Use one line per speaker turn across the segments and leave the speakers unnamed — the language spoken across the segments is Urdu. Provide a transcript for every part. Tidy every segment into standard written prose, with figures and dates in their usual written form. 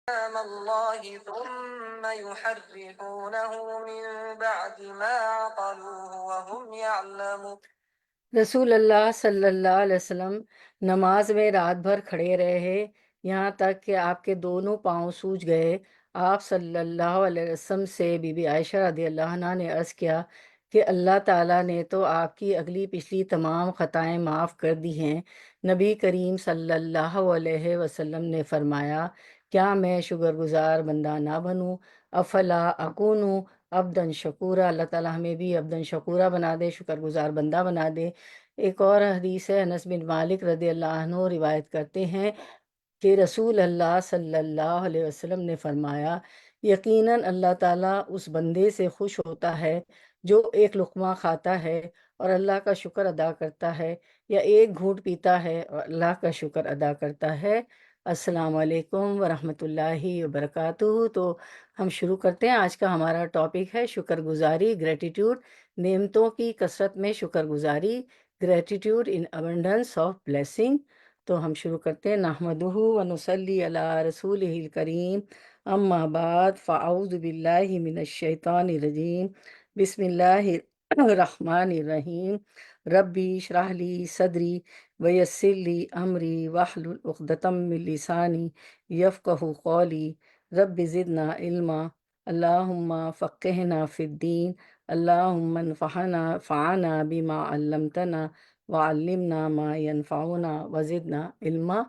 كلام الله ثم يحرفونه من بعد ما عقلوه وهم يعلمون۔ رسول اللہ صلی اللہ علیہ وسلم نماز میں رات بھر کھڑے رہے، یہاں تک کہ آپ کے دونوں پاؤں سوج گئے۔ آپ صلی اللہ علیہ وسلم سے بی بی عائشہ رضی اللہ عنہا نے عرض کیا کہ اللہ تعالیٰ نے تو آپ کی اگلی پچھلی تمام خطائیں معاف کر دی ہیں۔ نبی کریم صلی اللہ علیہ وسلم نے فرمایا، کیا میں شکر گزار بندہ نہ بنوں؟ افلا اکونو عبدن شکورا، اللہ تعالیٰ ہمیں بھی عبدن شکورا بنا دے، شکر گزار بندہ بنا دے۔ ایک اور حدیث ہے، انس بن مالک رضی اللہ عنہ روایت کرتے ہیں کہ رسول اللہ صلی اللہ علیہ وسلم نے فرمایا، یقیناً اللہ تعالیٰ اس بندے سے خوش ہوتا ہے جو ایک لقمہ کھاتا ہے اور اللہ کا شکر ادا کرتا ہے، یا ایک گھونٹ پیتا ہے اور اللہ کا شکر ادا کرتا ہے۔ السلام علیکم ورحمۃ اللہ وبرکاتہ۔ تو ہم شروع کرتے ہیں۔ آج کا ہمارا ٹاپک ہے شکر گزاری، گریٹیٹیوڈ، نعمتوں کی کثرت میں شکر گزاری، gratitude in abundance of blessing. تو ہم شروع کرتے ہیں۔ نحمدہ ونصلی علی رسولہ الکریم، اما بعد فاعوذ باللہ من الشیطان الرجیم، بسم اللہ الرحمن الرحیم، ربی اشرح لی صدری ویسر لی امری واحلل عقدۃ من لسانی یفقہوا قولی، رب زدنا علما، اللہم فقہنا فی الدین، اللہم انفعنا بما علمتنا وعلمنا ما ينفعنا وزدنا علما۔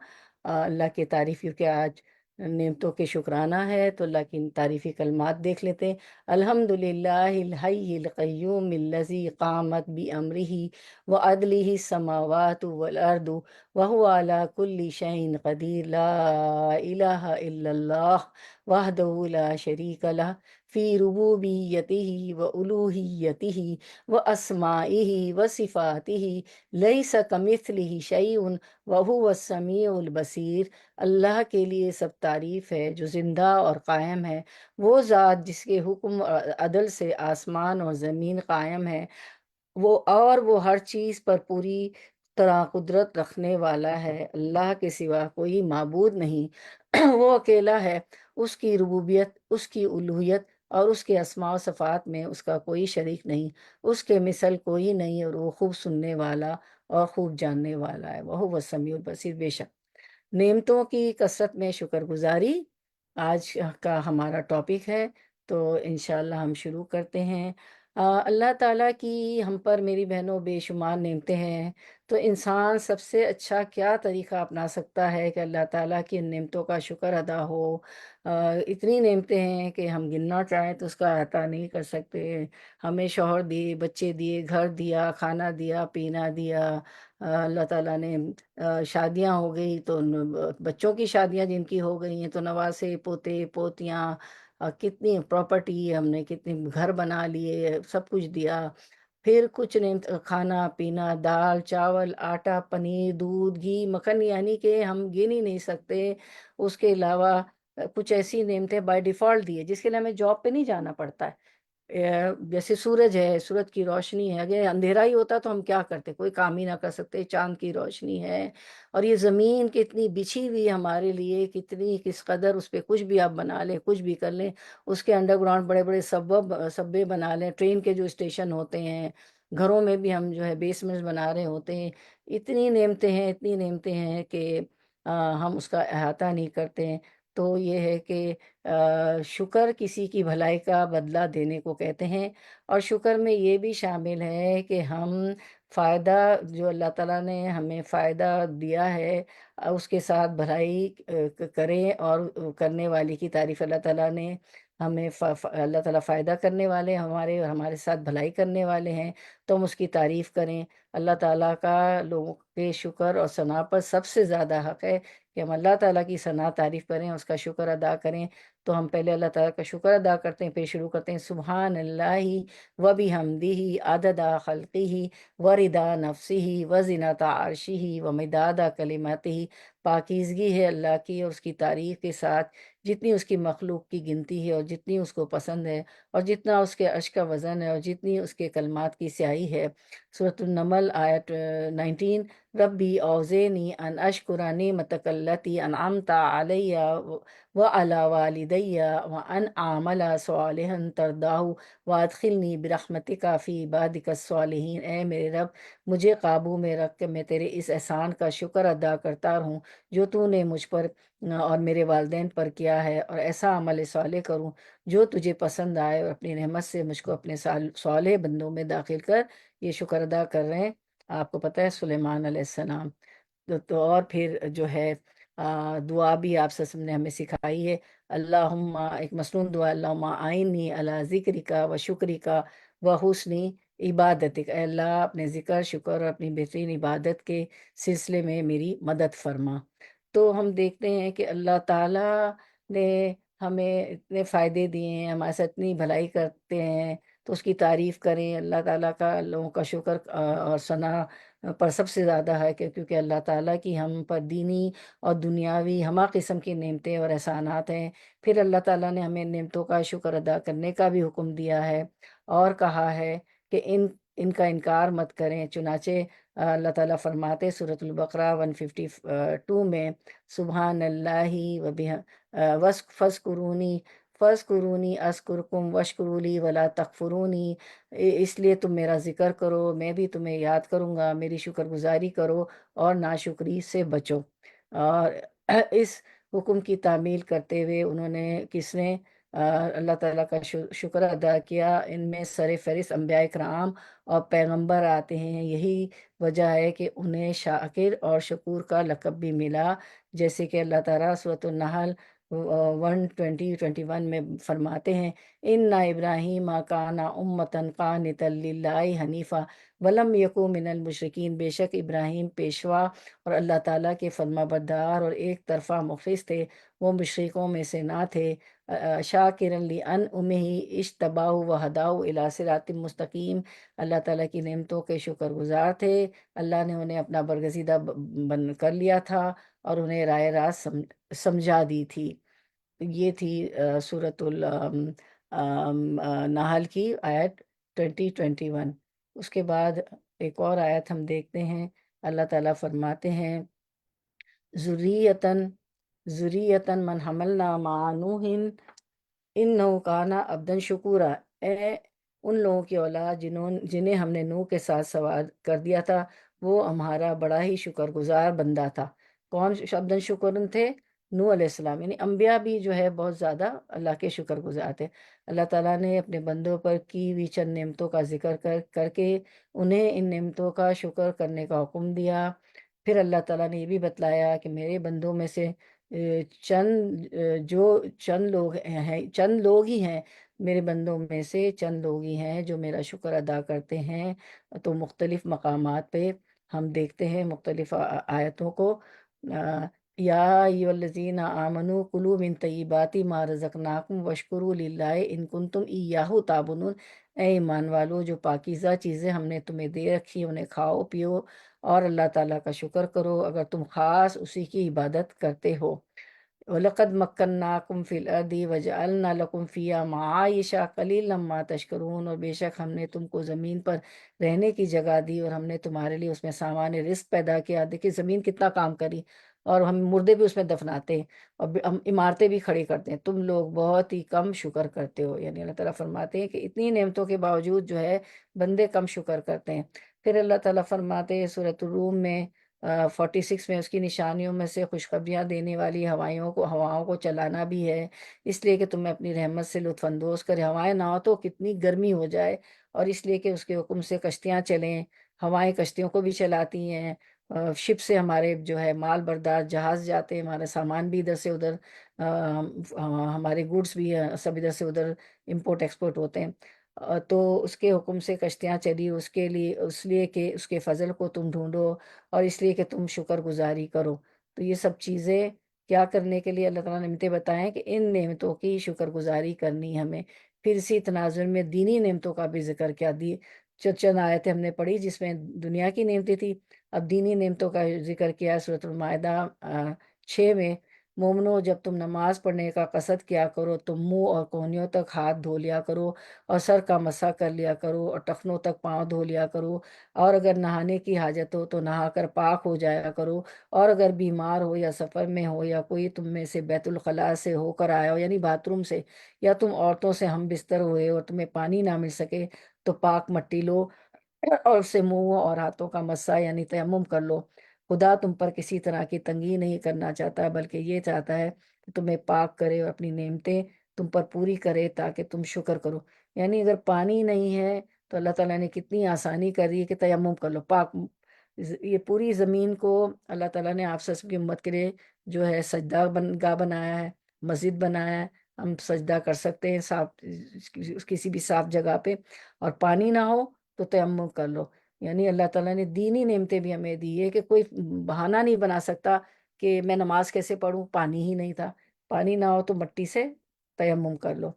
اللہ کی تعریف، کیونکہ آج نعمتوں کے شکرانہ ہے تو اللہ کی تعریفی کلمات دیکھ لیتے ہیں۔ الحمدللہ الحی القیوم الذی قامت بامرہ وعدلہ السماوات والارض وہو علی کل شیء قدیر، لا الہ الا اللہ وحدہ لا شریک لہ فی ربوبیتہ والوہیتہ واسمائہ وصفاتہ، لیس کمثلہ شیء وہو السمیع البصیر۔ اللہ کے لیے سب تعریف ہے جو زندہ اور قائم ہے، وہ ذات جس کے حکم اور عدل سے آسمان اور زمین قائم ہے، وہ ہر چیز پر پوری طرح قدرت رکھنے والا ہے۔ اللہ کے سوا کوئی معبود نہیں، وہ اکیلا ہے۔ اس کی ربوبیت، اس کی الوہیت اور اس کے اسماء و صفات میں اس کا کوئی شریک نہیں، اس کے مثل کوئی نہیں، اور وہ خوب سننے والا اور خوب جاننے والا ہے۔ وہ السمیع البصیر۔ بے شک نعمتوں کی کثرت میں شکر گزاری آج کا ہمارا ٹاپک ہے، تو انشاءاللہ ہم شروع کرتے ہیں۔ اللہ تعالیٰ کی ہم پر، میری بہنوں، بے شمار نعمتیں ہیں، تو انسان سب سے اچھا کیا طریقہ اپنا سکتا ہے کہ اللہ تعالیٰ کی ان نعمتوں کا شکر ادا ہو۔ اتنی نعمتیں ہیں کہ ہم گننا چاہیں تو اس کا احاطہ نہیں کر سکتے۔ ہمیں شوہر دیے، بچے دیے، گھر دیا، کھانا دیا، پینا دیا۔ اللہ تعالیٰ نے شادیاں ہو گئی تو بچوں کی شادیاں جن کی ہو گئی ہیں تو نواسے، پوتے پوتیاں، کتنی پراپرٹی ہم نے، کتنے گھر بنا لیے، سب کچھ دیا۔ پھر کچھ نعمت، کھانا پینا، دال چاول، آٹا، پنیر، دودھ، گھی، مکھن، یعنی کہ ہم گن ہی نہیں سکتے۔ اس کے علاوہ کچھ ایسی نعمتیں بائی ڈیفالٹ دی ہے جس کے لیے ہمیں جاب پہ نہیں جانا پڑتا ہے۔ جیسے سورج ہے، سورج کی روشنی ہے، اگر اندھیرا ہی ہوتا تو ہم کیا کرتے، کوئی کام ہی نہ کر سکتے۔ چاند کی روشنی ہے، اور یہ زمین کتنی بچھی ہوئی ہے ہمارے لیے، کتنی کس قدر، اس پہ کچھ بھی آپ بنا لیں، کچھ بھی کر لیں۔ اس کے انڈر گراؤنڈ بڑے بڑے سبوے بنا لیں، ٹرین کے جو اسٹیشن ہوتے ہیں، گھروں میں بھی ہم جو ہے بیسمنٹس بنا رہے ہوتے ہیں۔ اتنی نعمتیں ہیں، اتنی نعمتیں ہیں کہ ہم اس کا احاطہ نہیں کرتے ہیں۔ تو یہ ہے کہ شکر کسی کی بھلائی کا بدلہ دینے کو کہتے ہیں، اور شکر میں یہ بھی شامل ہے کہ ہم فائدہ، جو اللہ تعالیٰ نے ہمیں فائدہ دیا ہے، اس کے ساتھ بھلائی کریں، اور کرنے والی کی تعریف، اللہ تعالیٰ نے ہمیں اللہ تعالیٰ فائدہ کرنے والے ہمارے، اور ہمارے ساتھ بھلائی کرنے والے ہیں، تو ہم اس کی تعریف کریں۔ اللہ تعالیٰ کا لوگوں کے شکر اور ثنا پر سب سے زیادہ حق ہے کہ ہم اللہ تعالیٰ کی ثنا تعریف کریں، اس کا شکر ادا کریں۔ تو ہم پہلے اللہ تعالیٰ کا شکر ادا کرتے ہیں، پھر شروع کرتے ہیں سبحان اللہ و بحمدہ عدد خلقہ و رضا نفسہ و زنۃ عرشہ و مداد کلماتہ۔ پاکیزگی ہے اللہ کی اور اس کی تعریف کے ساتھ جتنی اس کی مخلوق کی گنتی ہے، اور جتنی اس کو پسند ہے، اور جتنا اس کے عرش کا وزن ہے، اور جتنی اس کے کلمات کی سیاہی ہے۔ سورۃ النمل آیت 19، ربی اوزینی ان اشکر نعمتک التی انعمت علی وعلی والدی وان اعمل صالحا ترضاہ وادخلنی برحمتک فی عبادک الصالحین۔ اے میرے رب، مجھے قابو میں رکھ کے میں تیرے اس احسان کا شکر ادا کرتا رہوں جو تو نے مجھ پر اور میرے والدین پر کیا ہے، اور ایسا عمل صالح کروں جو تجھے پسند آئے، اور اپنی رحمت سے مجھ کو اپنے صالح بندوں میں داخل کر۔ یہ شکر ادا کر رہے ہیں، آپ کو پتہ ہے، سلیمان علیہ السلام۔ اور پھر جو ہے دعا بھی آپ وسلم نے ہمیں سکھائی ہے، اللہم، ایک مسنون دعا، اللہم آئینی علی ذکرکا و شکرکا و حسنی عبادتک، اے اللہ اپنے ذکر، شکر اور اپنی بہترین عبادت کے سلسلے میں میری مدد فرما۔ تو ہم دیکھتے ہیں کہ اللہ تعالیٰ نے ہمیں اتنے فائدے دیے ہیں، ہمارے ساتھ اتنی بھلائی کرتے ہیں، تو اس کی تعریف کریں۔ اللہ تعالیٰ کا لوگوں کا شکر اور ثنا پر سب سے زیادہ ہے کہ کیونکہ اللہ تعالیٰ کی ہم پر دینی اور دنیاوی ہمہ قسم کی نعمتیں اور احسانات ہیں۔ پھر اللہ تعالیٰ نے ہمیں نعمتوں کا شکر ادا کرنے کا بھی حکم دیا ہے، اور کہا ہے کہ ان کا انکار مت کریں۔ چنانچہ اللہ تعالیٰ فرماتے سورۃ البقرہ 152 میں، سبحان اللہ فذکرونی اذکرکم واشکروا لی ولا تکفرونی، اس لیے تم میرا ذکر کرو، میں بھی تمہیں یاد کروں گا، میری شکر گزاری کرو اور ناشکری سے بچو۔ اور اس حکم کی تعمیل کرتے ہوئے انہوں نے کس نے اللہ تعالیٰ کا شکر ادا کیا؟ ان میں سر فہرست انبیاء کرام اور پیغمبر آتے ہیں۔ یہی وجہ ہے کہ انہیں شاکر اور شکور کا لقب بھی ملا، جیسے کہ اللہ تعالیٰ سورۃ النحل 1:20-21 میں فرماتے ہیں، ان ابراہیم کان امۃ قانتا للہ حنیفا ولم یکن من المشرکین، بے شک ابراہیم پیشوا اور اللہ تعالیٰ کے فرما بردار اور ایک طرفہ مخلص تھے، وہ مشرکوں میں سے نہ تھے۔ شاکرا لانعمہ اجتباہ وہداہ الی صراط مستقیم، اللہ تعالیٰ کی نعمتوں کے شکر گزار تھے، اللہ نے انہیں اپنا برگزیدہ بن کر لیا تھا اور انہیں راہ راست سمجھا دی تھی۔ یہ تھی سورۃ النحل کی آیت 20-21۔ اس کے بعد ایک اور آیت ہم دیکھتے ہیں، اللہ تعالیٰ فرماتے ہیں، ذریتاً من حملنا مع نوح انہ کان عبدا شکورا، اے ان لوگوں کی اولاد جنہیں ہم نے نوح کے ساتھ سوار کر دیا تھا، وہ ہمارا بڑا ہی شکر گزار بندہ تھا۔ کون عبدا شکورن تھے؟ نوح علیہ السلام۔ یعنی انبیاء بھی جو ہے بہت زیادہ اللہ کے شکر گزار تھے۔ اللہ تعالیٰ نے اپنے بندوں پر کی ہوئی چند نعمتوں کا ذکر کر کے انہیں ان نعمتوں کا شکر کرنے کا حکم دیا۔ پھر اللہ تعالیٰ نے یہ بھی بتلایا کہ میرے بندوں میں سے چند لوگ ہی ہیں، میرے بندوں میں سے چند لوگ ہی ہیں جو میرا شکر ادا کرتے ہیں۔ تو مختلف مقامات پہ ہم دیکھتے ہیں مختلف آیتوں کو، یا ایھا الذین آمنوا کلوا من طیبات ما رزقناکم واشکروا للہ ان کنتم ایاہ تعبدون، اے ایمان والو، جو پاکیزہ چیزیں ہم نے تمہیں دے رکھی انہیں کھاؤ پیو اور اللہ تعالیٰ کا شکر کرو اگر تم خاص اسی کی عبادت کرتے ہو۔ وَلَقَدْ مَكَّنَّاكُمْ فِي الْأَرْضِ وَجَعَلْنَا لَكُمْ فِيهَا مَعَائِشَ قَلِيلًا مَا تَشْكُرُونَ، اور بے شک ہم نے تم کو زمین پر رہنے کی جگہ دی اور ہم نے تمہارے لیے اس میں سامان رزق پیدا کیا۔ دیکھیں زمین کتنا کام کری، اور ہم مردے بھی اس میں دفناتے ہیں اور ہم عمارتیں بھی کھڑی کرتے ہیں، تم لوگ بہت ہی کم شکر کرتے ہو۔ یعنی اللہ تعالیٰ فرماتے ہیں کہ اتنی نعمتوں کے باوجود جو ہے بندے کم شکر کرتے ہیں۔ پھر اللہ تعالیٰ فرماتے ہیں سورۃ الروم میں 46 میں، اس کی نشانیوں میں سے خوشخبریاں دینے والی ہواؤں کو چلانا بھی ہے، اس لیے کہ تمہیں اپنی رحمت سے لطف اندوز کرے۔ ہوائیں نہ ہو تو کتنی گرمی ہو جائے، اور اس لیے کہ اس کے حکم سے کشتیاں چلیں، ہوائیں کشتیوں کو بھی چلاتی ہیں، شپ سے ہمارے جو ہے مال بردار جہاز جاتے ہیں، ہمارا سامان بھی ادھر سے ادھر، ہمارے گوڈس بھی سب ادھر سے ادھر امپورٹ ایکسپورٹ ہوتے ہیں۔ تو اس کے حکم سے کشتیاں چلی، اس لیے کہ اس کے فضل کو تم ڈھونڈو اور اس لیے کہ تم شکر گزاری کرو۔ تو یہ سب چیزیں کیا کرنے کے لیے اللہ تعالیٰ نے نعمتیں بتائیں کہ ان نعمتوں کی شکر گزاری کرنی ہمیں۔ پھر اسی تناظر میں دینی نعمتوں کا بھی ذکر کیا، چند آیتیں ہم نے پڑھی جس میں دنیا کی نعمتیں تھی، اب دینی نعمتوں کا ذکر کیا۔ سورۃ المائدہ 6 میں مومنو جب تم نماز پڑھنے کا قصد کیا کرو تو منہ اور کونیوں تک ہاتھ دھو لیا کرو، اور سر کا مسح کر لیا کرو، اور ٹخنوں تک پاؤں دھو لیا کرو، اور اگر نہانے کی حاجت ہو تو نہا کر پاک ہو جایا کرو، اور اگر بیمار ہو یا سفر میں ہو یا کوئی تم میں سے بیت الخلاء سے ہو کر آیا ہو یعنی باتھ روم سے، یا تم عورتوں سے ہم بستر ہوئے اور تمہیں پانی نہ مل سکے تو پاک مٹی لو اور اس سے منہ اور ہاتھوں کا مسح یعنی تیمم کر لو۔ خدا تم پر کسی طرح کی تنگی نہیں کرنا چاہتا، بلکہ یہ چاہتا ہے کہ تمہیں پاک کرے اور اپنی نعمتیں تم پر پوری کرے تاکہ تم شکر کرو۔ یعنی اگر پانی نہیں ہے تو اللہ تعالیٰ نے کتنی آسانی کر دی ہے کہ تیمم کر لو، پاک۔ یہ پوری زمین کو اللہ تعالیٰ نے آپ سب کی امت کے لیے جو ہے سجدہ گاہ بنایا ہے، مسجد بنایا ہے، ہم سجدہ کر سکتے ہیں صاف کسی بھی صاف جگہ پہ، اور پانی نہ ہو تو تیمم کر لو۔ یعنی اللہ تعالیٰ نے دینی نعمتیں بھی ہمیں دی ہے کہ کوئی بہانہ نہیں بنا سکتا کہ میں نماز کیسے پڑھوں، پانی ہی نہیں تھا۔ پانی نہ ہو تو مٹی سے تیمم کر لو۔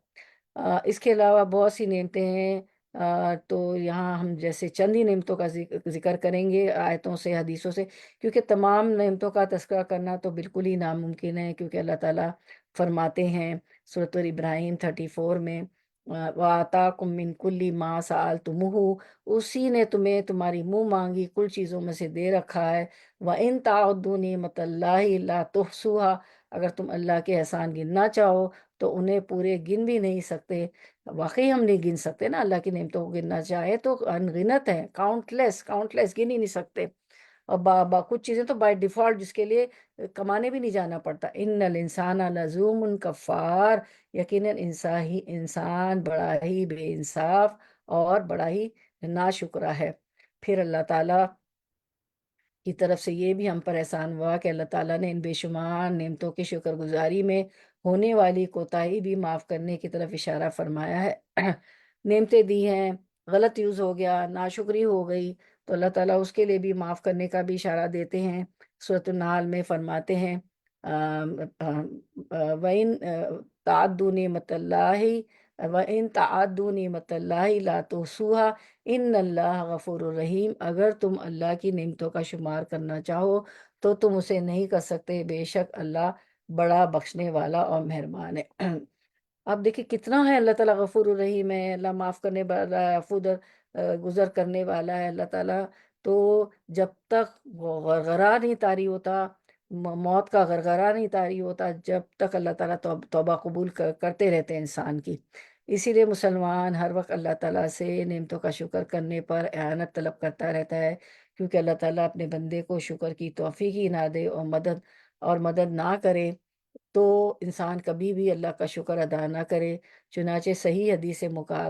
اس کے علاوہ بہت سی نعمتیں ہیں، تو یہاں ہم جیسے چند ہی نعمتوں کا ذکر کریں گے آیتوں سے حدیثوں سے، کیونکہ تمام نعمتوں کا تذکرہ کرنا تو بالکل ہی ناممکن ہے، کیونکہ اللہ تعالیٰ فرماتے ہیں سورۃ ابراہیم 34 میں، وَآتَاكُم مِّن كُلِّ مَا سَأَلْتُمُوهُ، اسی نے تمہیں تمہاری منہ مانگی کل چیزوں میں سے دے رکھا ہے۔ وَإِن تَعُدُّوا نِعْمَتَ اللَّهِ لَا تُحْصُوهَا، اگر تم اللہ کے احسان گننا چاہو تو انہیں پورے گن بھی نہیں سکتے۔ واقعی ہم نہیں گن سکتے نا، اللہ کی نعمتوں کو گننا چاہے تو انگنت ہے، کاؤنٹ لیس، گن ہی نہیں سکتے۔ اور کچھ چیزیں تو بائی ڈیفالٹ جس کے لیے کمانے بھی نہیں جانا پڑتا، ان الانسان لظوم کفار، یقیناً انسان بڑا ہی بے انصاف اور بڑا ہی ناشکرا ہے۔ پھر اللہ تعالیٰ کی طرف سے یہ بھی ہم پر احسان ہوا کہ اللہ تعالیٰ نے ان بے شمار نعمتوں کی شکر گزاری میں ہونے والی کوتاہی بھی معاف کرنے کی طرف اشارہ فرمایا ہے۔ نعمتیں دی ہیں، غلط یوز ہو گیا، ناشکری ہو گئی، تو اللہ تعالیٰ اس کے لیے بھی معاف کرنے کا بھی اشارہ دیتے ہیں۔ سورۃ النحل میں فرماتے ہیں وَإِن تَعُدُّوا نِعْمَتَ اللَّهِ وَإِن تَعُدُّوا نِعْمَتَ اللَّهِ لَا تُحْصُوهَا إِنَّ اللَّهَ غَفُورٌ رَحِيمٌ، اگر تم اللہ کی نعمتوں کا شمار کرنا چاہو تو تم اسے نہیں کر سکتے، بے شک اللہ بڑا بخشنے والا اور مہربان ہے۔ اب دیکھیں کتنا ہے اللہ تعالیٰ غفور الرحیم ہے، اللہ معاف کرنے والا ہے، عفو گزر کرنے والا ہے اللہ تعالیٰ۔ تو جب تک وہ غرغرہ نہیں طاری ہوتا، موت کا غرغرہ نہیں طاری ہوتا، جب تک اللہ تعالیٰ توبہ قبول کرتے رہتے ہیں انسان کی۔ اسی لیے مسلمان ہر وقت اللہ تعالیٰ سے نعمتوں کا شکر کرنے پر اعانت طلب کرتا رہتا ہے، کیونکہ اللہ تعالیٰ اپنے بندے کو شکر کی توفیق ہی نہ دے اور مدد نہ کرے تو انسان کبھی بھی اللہ کا شکر ادا نہ کرے۔ چنانچہ صحیح حدیث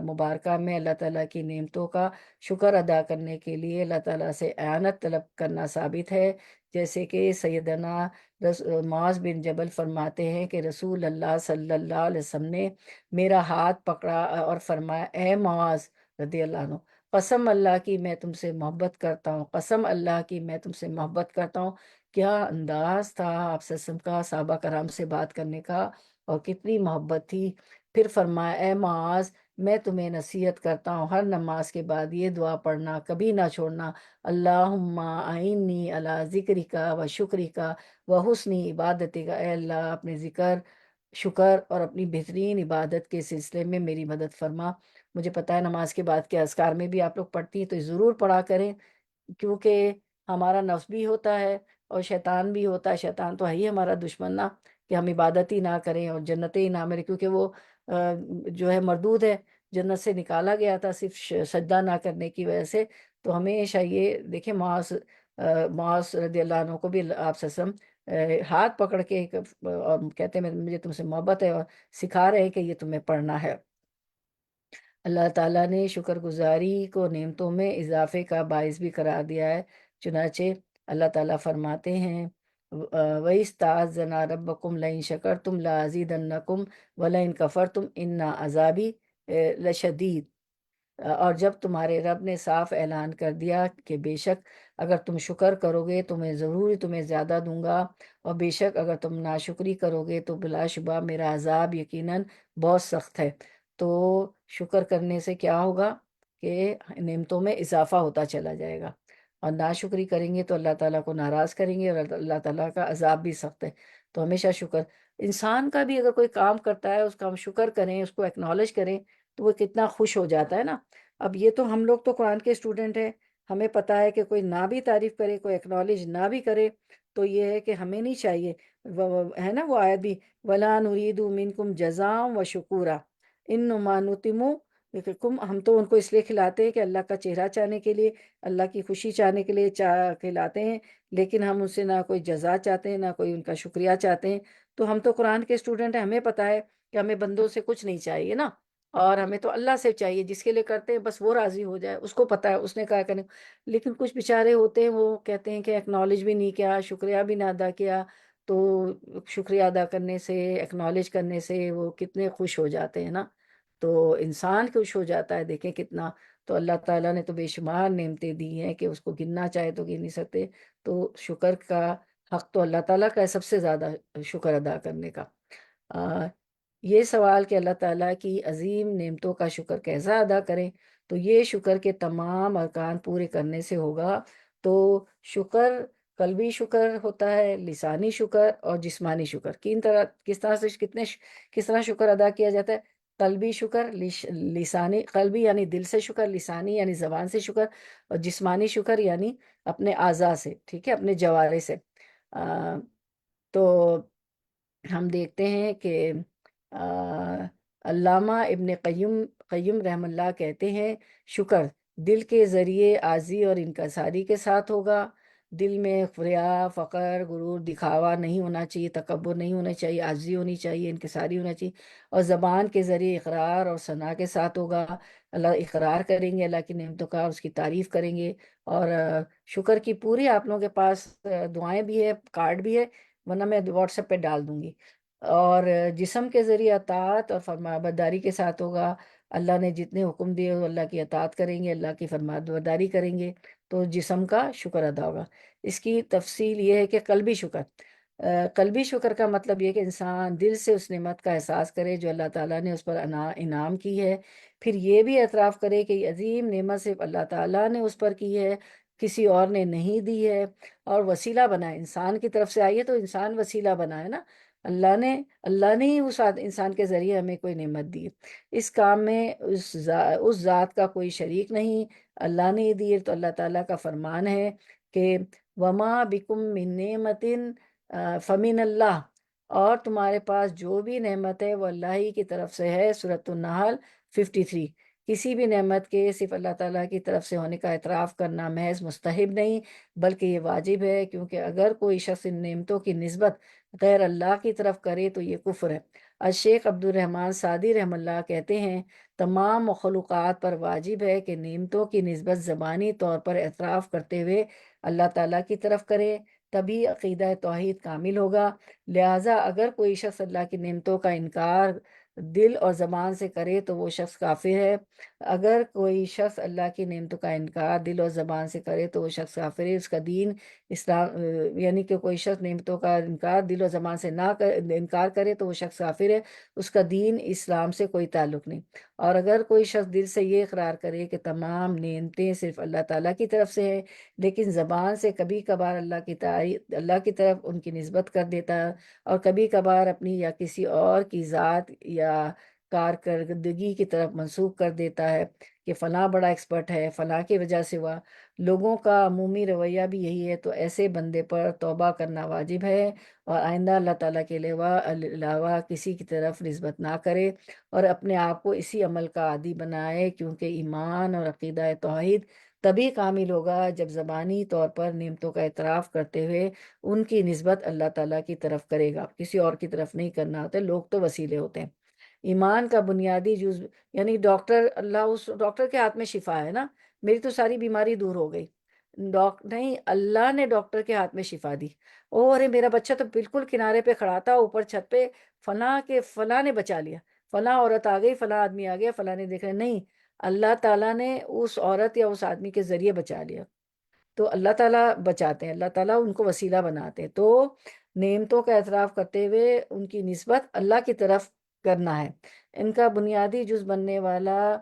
مبارکہ میں اللہ تعالیٰ کی نعمتوں کا شکر ادا کرنے کے لیے اللہ تعالیٰ سے اعانت طلب کرنا ثابت ہے، جیسے کہ سیدنا معاذ بن جبل فرماتے ہیں کہ رسول اللہ صلی اللہ علیہ وسلم نے میرا ہاتھ پکڑا اور فرمایا، اے معاذ رضی اللہ عنہ، قسم اللہ کی میں تم سے محبت کرتا ہوں، قسم اللہ کی میں تم سے محبت کرتا ہوں۔ کیا انداز تھا آپ صلی اللہ علیہ وسلم کا صحابہ کرام سے بات کرنے کا، اور کتنی محبت تھی۔ پھر فرمایا، اے معاذ میں تمہیں نصیحت کرتا ہوں ہر نماز کے بعد یہ دعا پڑھنا، کبھی نہ چھوڑنا، اللہم اعنی علی ذکرک و شکرک و حسن عبادتک، اے اللہ اپنے ذکر، شکر اور اپنی بہترین عبادت کے سلسلے میں میری مدد فرما۔ مجھے پتہ ہے نماز کے بعد کے اذکار میں بھی آپ لوگ پڑھتی ہیں، تو ضرور پڑھا کریں، کیونکہ ہمارا نفس بھی ہوتا ہے اور شیطان بھی ہوتا ہے۔ شیطان تو ہے ہی ہمارا دشمن نا، کہ ہم عبادت ہی نہ کریں اور جنتیں ہی نہ ملیں، کیونکہ وہ جو ہے مردود ہے، جنت سے نکالا گیا تھا صرف سجدہ نہ کرنے کی وجہ سے۔ تو ہمیشہ یہ دیکھیں معاذ رضی اللہ عنہ کو بھی آپ صلی اللہ علیہ وسلم ہاتھ پکڑ کے اور کہتے ہیں مجھے تم سے محبت ہے، اور سکھا رہے ہیں کہ یہ تمہیں پڑھنا ہے۔ اللہ تعالیٰ نے شکر گزاری کو نعمتوں میں اضافے کا باعث بھی قرار دیا ہے، چنانچہ اللہ تعالیٰ فرماتے ہیں وَإِسْتَعَذَّنَا رَبَّكُمْ لَئِن شَكَرْتُمْ لَأَزِيدَنَّكُمْ وَلَئِن كَفَرْتُمْ إِنَّ عَذَابِي لَشَدِيدٌ، اور جب تمہارے رب نے صاف اعلان کر دیا کہ بے شک اگر تم شکر کرو گے تو میں ضرور تمہیں زیادہ دوں گا، اور بے شک اگر تم ناشکری کرو گے تو بلا شبہ میرا عذاب یقیناً بہت سخت ہے۔ تو شکر کرنے سے کیا ہوگا کہ نعمتوں میں اضافہ ہوتا چلا جائے گا، اور ناشکری کریں گے تو اللہ تعالیٰ کو ناراض کریں گے، اور اللہ تعالیٰ کا عذاب بھی سخت ہے۔ تو ہمیشہ شکر. انسان کا بھی اگر کوئی کام کرتا ہے اس کا ہم شکر کریں، اس کو ایکنالج کریں تو وہ کتنا خوش ہو جاتا ہے نا. اب یہ تو ہم لوگ تو قرآن کے اسٹوڈنٹ ہیں، ہمیں پتہ ہے کہ کوئی نہ بھی تعریف کرے، کوئی ایکنالج نہ بھی کرے تو یہ ہے کہ ہمیں نہیں چاہیے. ہے نا وہ آیت بھی، وَلَا نُرِيدُ مِنْكُمْ جَزَاءً وَشُكُورًا إِنَّمَا نُطْعِمُ لِكُمْ. ہم تو ان کو اس لیے کھلاتے ہیں کہ اللہ کا چہرہ چاہنے کے لیے، اللہ کی خوشی چاہنے کے لیے کھلاتے ہیں، لیکن ہم ان سے نہ کوئی جزا چاہتے ہیں نہ کوئی ان کا شکریہ چاہتے ہیں. تو ہم تو قرآن کے اسٹوڈنٹ ہیں، ہمیں پتہ ہے کہ ہمیں بندوں سے کچھ نہیں چاہیے نا، اور ہمیں تو اللہ سے چاہیے، جس کے لیے کرتے ہیں بس وہ راضی ہو جائے، اس کو پتہ ہے اس نے کہا کرنے. لیکن کچھ بیچارے ہوتے ہیں وہ کہتے ہیں کہ ایکنالج بھی نہیں کیا، شکریہ بھی نہ ادا کیا. تو شکریہ ادا کرنے سے، ایکنالج کرنے سے وہ کتنے خوش ہو جاتے ہیں نا. تو انسان خوش ہو جاتا ہے، دیکھیں کتنا. تو اللہ تعالیٰ نے تو بے شمار نعمتیں دی ہیں کہ اس کو گننا چاہے تو گن نہیں سکتے. تو شکر کا حق تو اللہ تعالیٰ کا ہے سب سے زیادہ، شکر ادا کرنے کا. آ، یہ سوال کہ اللہ تعالیٰ کی عظیم نعمتوں کا شکر کیسا ادا کریں، تو یہ شکر کے تمام ارکان پورے کرنے سے ہوگا. تو شکر قلبی شکر ہوتا ہے، لسانی شکر اور جسمانی شکر. کس طرح سے کس طرح شکر ادا کیا جاتا ہے؟ قلبی شکر، لسانی، قلبی یعنی دل سے شکر، لسانی یعنی زبان سے شکر، اور جسمانی شکر یعنی اپنے اعضاء سے، ٹھیک ہے، اپنے جوارے سے. تو ہم دیکھتے ہیں کہ علامہ ابن قیم رحم اللہ کہتے ہیں شکر دل کے ذریعے عاجزی اور انکساری کے ساتھ ہوگا. دل میں ریا، فقر، غرور، دکھاوا نہیں ہونا چاہیے، تکبر نہیں ہونا چاہیے، عاجزی ہونی چاہیے، انکساری ہونا چاہیے. اور زبان کے ذریعے اقرار اور ثنا کے ساتھ ہوگا. اللہ اقرار کریں گے اللہ کی نعمتوں کا، اس کی تعریف کریں گے. اور شکر کی پوری آپ لوگوں کے پاس دعائیں بھی ہے، کارڈ بھی ہے، ورنہ میں واٹس ایپ پہ ڈال دوں گی. اور جسم کے ذریعے اطاعت اور فرمانبرداری کے ساتھ ہوگا. اللہ نے جتنے حکم دیے وہ اللہ کی اطاعت کریں گے، اللہ کی فرمانبرداری کریں گے تو جسم کا شکر ادا ہوگا. اس کی تفصیل یہ ہے کہ قلبی شکر، قلبی شکر کا مطلب یہ کہ انسان دل سے اس نعمت کا احساس کرے جو اللہ تعالیٰ نے اس پر انعام کی ہے. پھر یہ بھی اعتراف کرے کہ یہ عظیم نعمت صرف اللہ تعالیٰ نے اس پر کی ہے، کسی اور نے نہیں دی ہے. اور وسیلہ بنائے، انسان کی طرف سے آئیے تو انسان وسیلہ بنائے نا. اللہ نے ہی اس انسان کے ذریعے ہمیں کوئی نعمت دی. اس کام میں اس ذات کا کوئی شریک نہیں، اللہ نے ہی دی ہے. تو اللہ تعالیٰ کا فرمان ہے کہ وما بکم من نعمت فمن اللہ، اور تمہارے پاس جو بھی نعمت ہے وہ اللہ ہی کی طرف سے ہے. سورۃ النحل 53. کسی بھی نعمت کے صرف اللہ تعالیٰ کی طرف سے ہونے کا اعتراف کرنا محض مستحب نہیں بلکہ یہ واجب ہے، کیونکہ اگر کوئی شخص ان نعمتوں کی نسبت غیر اللہ کی طرف کرے تو یہ کفر ہے. الشیخ عبد الرحمن سعدی رحم اللہ کہتے ہیں تمام مخلوقات پر واجب ہے کہ نعمتوں کی نسبت زبانی طور پر اعتراف کرتے ہوئے اللہ تعالیٰ کی طرف کرے، تبھی عقیدہ توحید کامل ہوگا. لہٰذا اگر کوئی شخص اللہ کی نعمتوں کا انکار دل اور زبان سے کرے تو وہ شخص کافر ہے. اگر کوئی شخص اللہ کی نعمتوں کا انکار دل اور زبان سے کرے تو وہ شخص کافر ہے. اس کا دین اسلام، یعنی کہ کوئی شخص نعمتوں کا انکار دل و زبان سے انکار کرے تو وہ شخص کافر ہے، اس کا دین اسلام سے کوئی تعلق نہیں. اور اگر کوئی شخص دل سے یہ اقرار کرے کہ تمام نعمتیں صرف اللہ تعالیٰ کی طرف سے ہیں، لیکن زبان سے کبھی کبھار اللہ کی طرف ان کی نسبت کر دیتا ہے، اور کبھی کبھار اپنی یا کسی اور کی ذات یا کارکردگی کی طرف منسوب کر دیتا ہے کہ فلاں بڑا ایکسپرٹ ہے، فلاں کی وجہ سے ہوا. لوگوں کا عمومی رویہ بھی یہی ہے. تو ایسے بندے پر توبہ کرنا واجب ہے اور آئندہ اللہ تعالیٰ کے علاوہ کسی کی طرف نسبت نہ کرے اور اپنے آپ کو اسی عمل کا عادی بنائے، کیونکہ ایمان اور عقیدہ توحید تبھی کامل ہوگا جب زبانی طور پر نعمتوں کا اعتراف کرتے ہوئے ان کی نسبت اللہ تعالیٰ کی طرف کرے گا، کسی اور کی طرف نہیں کرنا ہوتا. لوگ تو وسیلے ہوتے ہیں. ایمان کا بنیادی جز، یعنی ڈاکٹر، اللہ اس ڈاکٹر کے ہاتھ میں شفا ہے نا، میری تو ساری بیماری دور ہو گئی. نہیں، اللہ نے ڈاکٹر کے ہاتھ میں شفا دی. او ارے میرا بچہ تو بالکل کنارے پہ کھڑا تھا اوپر چھت پہ، فلاں نے بچا لیا، فلاں عورت آ گئی، فلاں آدمی آ گیا، فلاں نے دیکھا. نہیں، اللہ تعالیٰ نے اس عورت یا اس آدمی کے ذریعے بچا لیا. تو اللہ تعالیٰ بچاتے ہیں، اللہ تعالیٰ ان کو وسیلہ بناتے ہیں. تو نعمتوں کا اعتراف کرتے ہوئے ان کی نسبت اللہ کی طرف کرنا ہے. ان کا بنیادی جز بننے والا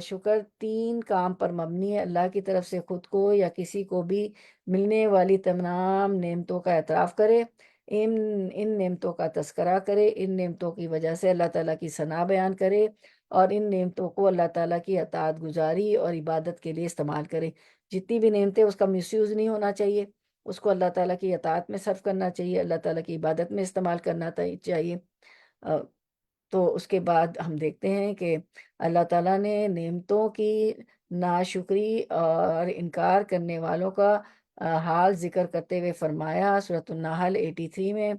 شکر 3 کام پر مبنی ہے: اللہ کی طرف سے خود کو یا کسی کو بھی ملنے والی تمام نعمتوں کا اعتراف کرے، ان ان نعمتوں کا تذکرہ کرے، ان نعمتوں کی وجہ سے اللہ تعالیٰ کی ثنا بیان کرے، اور ان نعمتوں کو اللہ تعالیٰ کی اطاعت گزاری اور عبادت کے لیے استعمال کرے۔ جتنی بھی نعمتیں، اس کا مس یوز نہیں ہونا چاہیے، اس کو اللہ تعالیٰ کی اطاعت میں صرف کرنا چاہیے، اللہ تعالیٰ کی عبادت میں استعمال کرنا چاہیے۔ تو اس کے بعد ہم دیکھتے ہیں کہ اللہ تعالیٰ نے نعمتوں کی ناشکری اور انکار کرنے والوں کا حال ذکر کرتے ہوئے فرمایا سورۃ النحل 83 میں،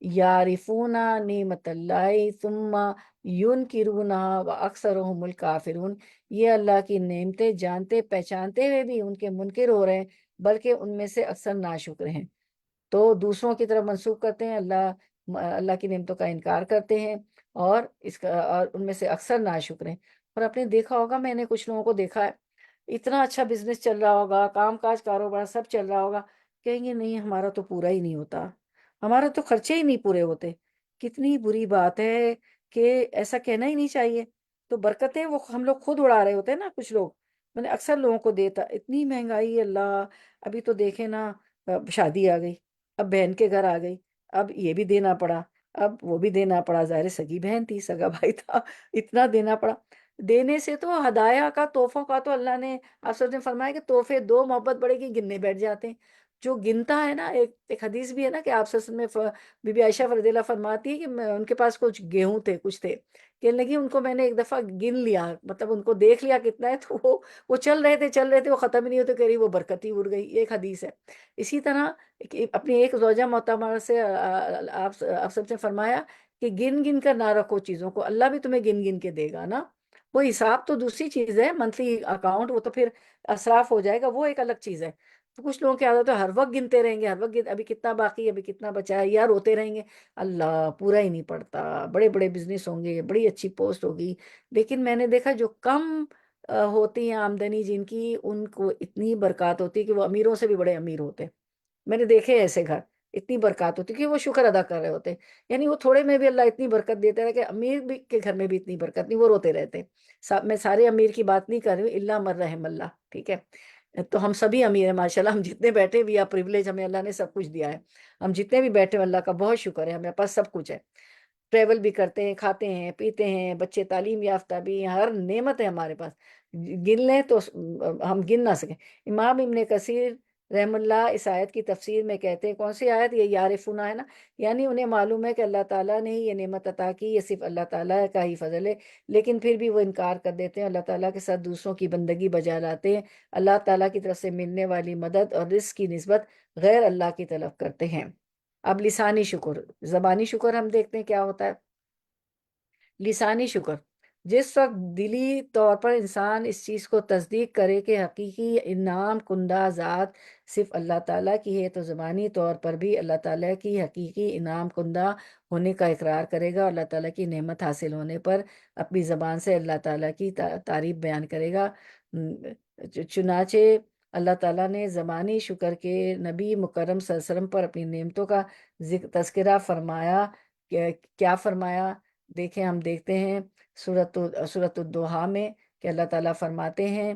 یعرفون نعمت اللہ ثم ینکرونہا واکثرہم الکافرون، یہ اللہ کی نعمتیں جانتے پہچانتے ہوئے بھی ان کے منکر ہو رہے ہیں، بلکہ ان میں سے اکثر ناشکر ہیں۔ تو دوسروں کی طرف منسوخ کرتے ہیں، اللہ کی نعمتوں کا انکار کرتے ہیں، اور اور ان میں سے اکثر ناشکر ہیں۔ اور آپ نے دیکھا ہوگا، میں نے کچھ لوگوں کو دیکھا ہے، اتنا اچھا بزنس چل رہا ہوگا، کام کاج کاروبار سب چل رہا ہوگا، کہیں گے نہیں ہمارا تو پورا ہی نہیں ہوتا، ہمارا تو خرچے ہی نہیں پورے ہوتے۔ کتنی بری بات ہے کہ ایسا کہنا ہی نہیں چاہیے۔ تو برکتیں وہ ہم لوگ خود اڑا رہے ہوتے ہیں نا، کچھ لوگ، میں نے اکثر لوگوں کو دیتا، اتنی مہنگائی اللہ، ابھی تو دیکھیں نا، شادی آ گئی، اب بہن کے گھر آ گئی، اب یہ بھی دینا پڑا، اب وہ بھی دینا پڑا، ظاہر سگی بہن تھی، سگا بھائی تھا، اتنا دینا پڑا۔ دینے سے تو ہدایہ کا، تحفوں کا تو اللہ نے، آپ سب نے فرمایا کہ تحفے دو محبت بڑھے گی، گننے بیٹھ جاتے ہیں۔ جو گنتا ہے نا، ایک حدیث بھی ہے نا کہ آپ صلی اللہ علیہ وسلم میں بی بی عائشہ رضی اللہ فرماتی ہے کہ ان کے پاس کچھ گیہوں تھے، کچھ تھے، کہنے لگی ان کو میں نے ایک دفعہ گن لیا، مطلب ان کو دیکھ لیا کتنا ہے، تو وہ چل رہے تھے، وہ ختم ہی نہیں ہوتے، کہہ رہی وہ برکت ہی اڑ گئی، یہ ایک حدیث ہے۔ اسی طرح اپنی ایک زوجہ معتبرہ سے آپ سب سے فرمایا کہ گن گن کر نہ رکھو چیزوں کو، اللہ بھی تمہیں گن گن کے دے گا نا۔ وہ حساب تو دوسری چیز ہے، منتھلی اکاؤنٹ، وہ تو پھر اسراف ہو جائے گا، وہ ایک الگ چیز ہے۔ تو کچھ لوگوں کی عادت ہے ہر وقت گنتے رہیں گے، ہر وقت ابھی کتنا باقی ہے، ابھی کتنا بچا ہے، یار روتے رہیں گے، اللہ پورا ہی نہیں پڑتا۔ بڑے بڑے بزنس ہوں گے، بڑی اچھی پوسٹ ہوگی، لیکن میں نے دیکھا جو کم ہوتی ہیں آمدنی جن کی، ان کو اتنی برکات ہوتی ہے کہ وہ امیروں سے بھی بڑے امیر ہوتے ہیں۔ میں نے دیکھے ایسے گھر، اتنی برکات ہوتی کہ وہ شکر ادا کر رہے ہوتے ہیں، یعنی وہ تھوڑے میں بھی اللہ اتنی برکت دیتا ہے کہ امیر بھی کے گھر میں بھی اتنی برکت نہیں، وہ روتے رہتے ہیں۔ میں سارے امیر کی بات نہیں کر رہی ہوں، اللہ من رحم اللہ، ٹھیک ہے؟ تو ہم سبھی امیر ہیں ماشاءاللہ، ہم جتنے بیٹھے بھی، پریویلیج ہمیں اللہ نے سب کچھ دیا ہے، ہم جتنے بھی بیٹھے ہیں اللہ کا بہت شکر ہے، ہمارے پاس سب کچھ ہے، ٹریول بھی کرتے ہیں، کھاتے ہیں پیتے ہیں، بچے تعلیم یافتہ بھی ہیں، ہر نعمت ہے ہمارے پاس، گن لیں تو ہم گن نہ سکیں۔ امام ابن کثیر رحم اللہ اس آیت کی تفسیر میں کہتے ہیں، کون سی آیت؟ یہ یعرفونا ہے نا، یعنی انہیں معلوم ہے کہ اللہ تعالیٰ نے ہی یہ نعمت عطا کی، یہ صرف اللہ تعالیٰ کا ہی فضل ہے، لیکن پھر بھی وہ انکار کر دیتے ہیں، اللہ تعالیٰ کے ساتھ دوسروں کی بندگی بجا لاتے ہیں، اللہ تعالیٰ کی طرف سے ملنے والی مدد اور رزق کی نسبت غیر اللہ کی طرف کرتے ہیں۔ اب لسانی شکر، زبانی شکر ہم دیکھتے ہیں کیا ہوتا ہے۔ لسانی شکر، جس وقت دلی طور پر انسان اس چیز کو تصدیق کرے کہ حقیقی انعام کنندہ ذات صرف اللہ تعالیٰ کی ہے، تو زبانی طور پر بھی اللہ تعالیٰ کی حقیقی انعام کنندہ ہونے کا اقرار کرے گا، اور اللہ تعالیٰ کی نعمت حاصل ہونے پر اپنی زبان سے اللہ تعالیٰ کی تعریف بیان کرے گا۔ چنانچہ اللہ تعالیٰ نے زبانی شکر کے نبی مکرم صلی اللہ علیہ وسلم پر اپنی نعمتوں کا تذکرہ فرمایا۔ کیا فرمایا؟ دیکھیں، ہم دیکھتے ہیں سورۃ الضحیٰ میں کہ اللہ تعالیٰ فرماتے ہیں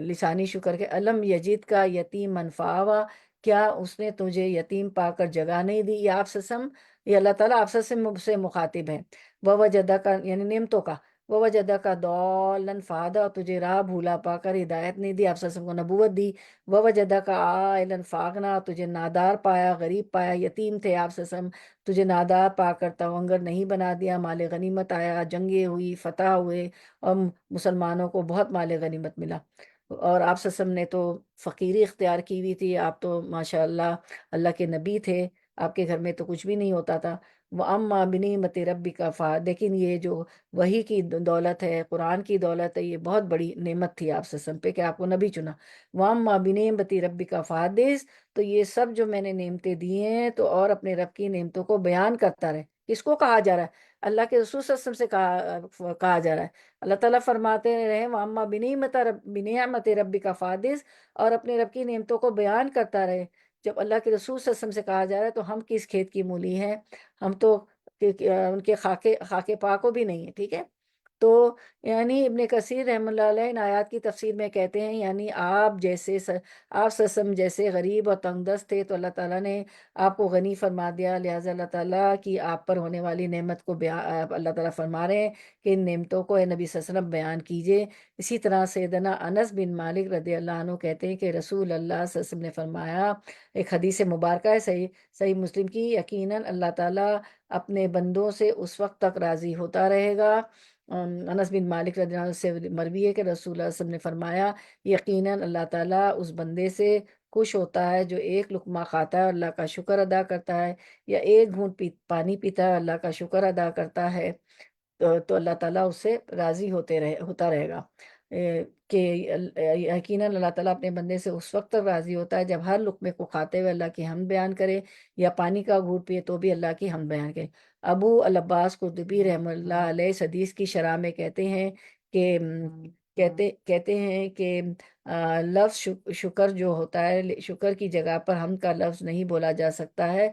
لسانی شکر کے، علم یجید کا یتیم منفعوا، کیا اس نے تجھے یتیم پا کر جگہ نہیں دی؟ یہ آپ سسم، یہ اللہ تعالیٰ آپ سے مخاطب ہے۔ ووجدہ کا یعنی نعمتوں کا، ووجدہ کا ضالا فہدی، اور تجھے راہ بھولا پا کر ہدایت نہیں دی، آپ سسم کو نبوت دی۔ ووجدہ کا عائلا فاغنا، تجھے نادار پایا، غریب پایا، یتیم تھے آپ سسم، تجھے نادار پا کر تونگر نہیں بنا دیا، مال غنیمت آیا، جنگیں ہوئی، فتح ہوئے، اور مسلمانوں کو بہت مال غنیمت ملا، اور آپ وسلم نے تو فقیری اختیار کی ہوئی تھی، آپ تو ماشاء اللہ اللہ کے نبی تھے، آپ کے گھر میں تو کچھ بھی نہیں ہوتا تھا۔ وَأَمَّا بِنِعْمَةِ رَبِّكَ فَحَدِّثْ، لیکن یہ جو وحی کی دولت ہے، قرآن کی دولت ہے، یہ بہت بڑی نعمت تھی آپ وسلم پہ کہ آپ کو نبی چنا۔ وَأَمَّا بِنِعْمَةِ رَبِّكَ فَحَدِّثْ، تو یہ سب جو میں نے نعمتیں دی ہیں، تو اور اپنے رب کی نعمتوں کو بیان کرتا رہے۔ کس کو کہا جا رہا ہے؟ اللہ کے رسول صلی اللہ علیہ وسلم سے کہا جا رہا ہے۔ اللہ تعالیٰ فرماتے رہے وَأَمَّا بِنِعْمَةِ رَبِّكَ فَحَدِّثْ، اور اپنے رب کی نعمتوں کو بیان کرتا رہے۔ جب اللہ کے رسول صلی اللہ علیہ وسلم سے کہا جا رہا ہے تو ہم کس کھیت کی مولی ہیں؟ ہم تو ان کے خاکے پاک کو بھی نہیں ہے، ٹھیک ہے؟ تو یعنی ابن کثیر رحمۃ اللہ علیہ ان آیات کی تفسیر میں کہتے ہیں، یعنی آپ جیسے آپ سسم جیسے غریب اور تنگ دست تھے تو اللہ تعالیٰ نے آپ کو غنی فرما دیا، لہٰذا اللہ تعالیٰ کی آپ پر ہونے والی نعمت کو اللہ تعالیٰ فرما رہے ہیں کہ ان نعمتوں کو اے نبی صلی اللہ علیہ وسلم بیان کیجئے۔ اسی طرح سیدنا انس بن مالک رضی اللہ عنہ کہتے ہیں کہ رسول اللہ صلی اللہ علیہ وسلم نے فرمایا، ایک حدیث مبارکہ ہے صحیح مسلم کی، یقیناً اللہ تعالیٰ اپنے بندوں سے اس وقت تک راضی ہوتا رہے گا۔ انس بن مالک رضی اللہ عنہ سے مروی ہے کہ رسول اللہ صلی اللہ علیہ وسلم نے فرمایا، یقیناً اللہ تعالیٰ اس بندے سے خوش ہوتا ہے جو ایک لقمہ کھاتا ہے اور اللہ کا شکر ادا کرتا ہے، یا ایک گھونٹ پانی پیتا ہے اللہ کا شکر ادا کرتا ہے، تو اللہ تعالیٰ اس سے راضی ہوتا رہے گا۔ کہ یقیناً اللہ تعالیٰ اپنے بندے سے اس وقت تک راضی ہوتا ہے جب ہر لقمے کو کھاتے ہوئے اللہ کی حمد بیان کرے، یا پانی کا گھونٹ پیے تو بھی اللہ کی حمد بیان کرے۔ ابو العباس قرطبی رحمہ اللہ علیہ اس حدیث کی شرح میں کہتے ہیں کہ کہتے ہیں کہ لفظ شکر جو ہوتا ہے، شکر کی جگہ پر حمد کا لفظ نہیں بولا جا سکتا ہے۔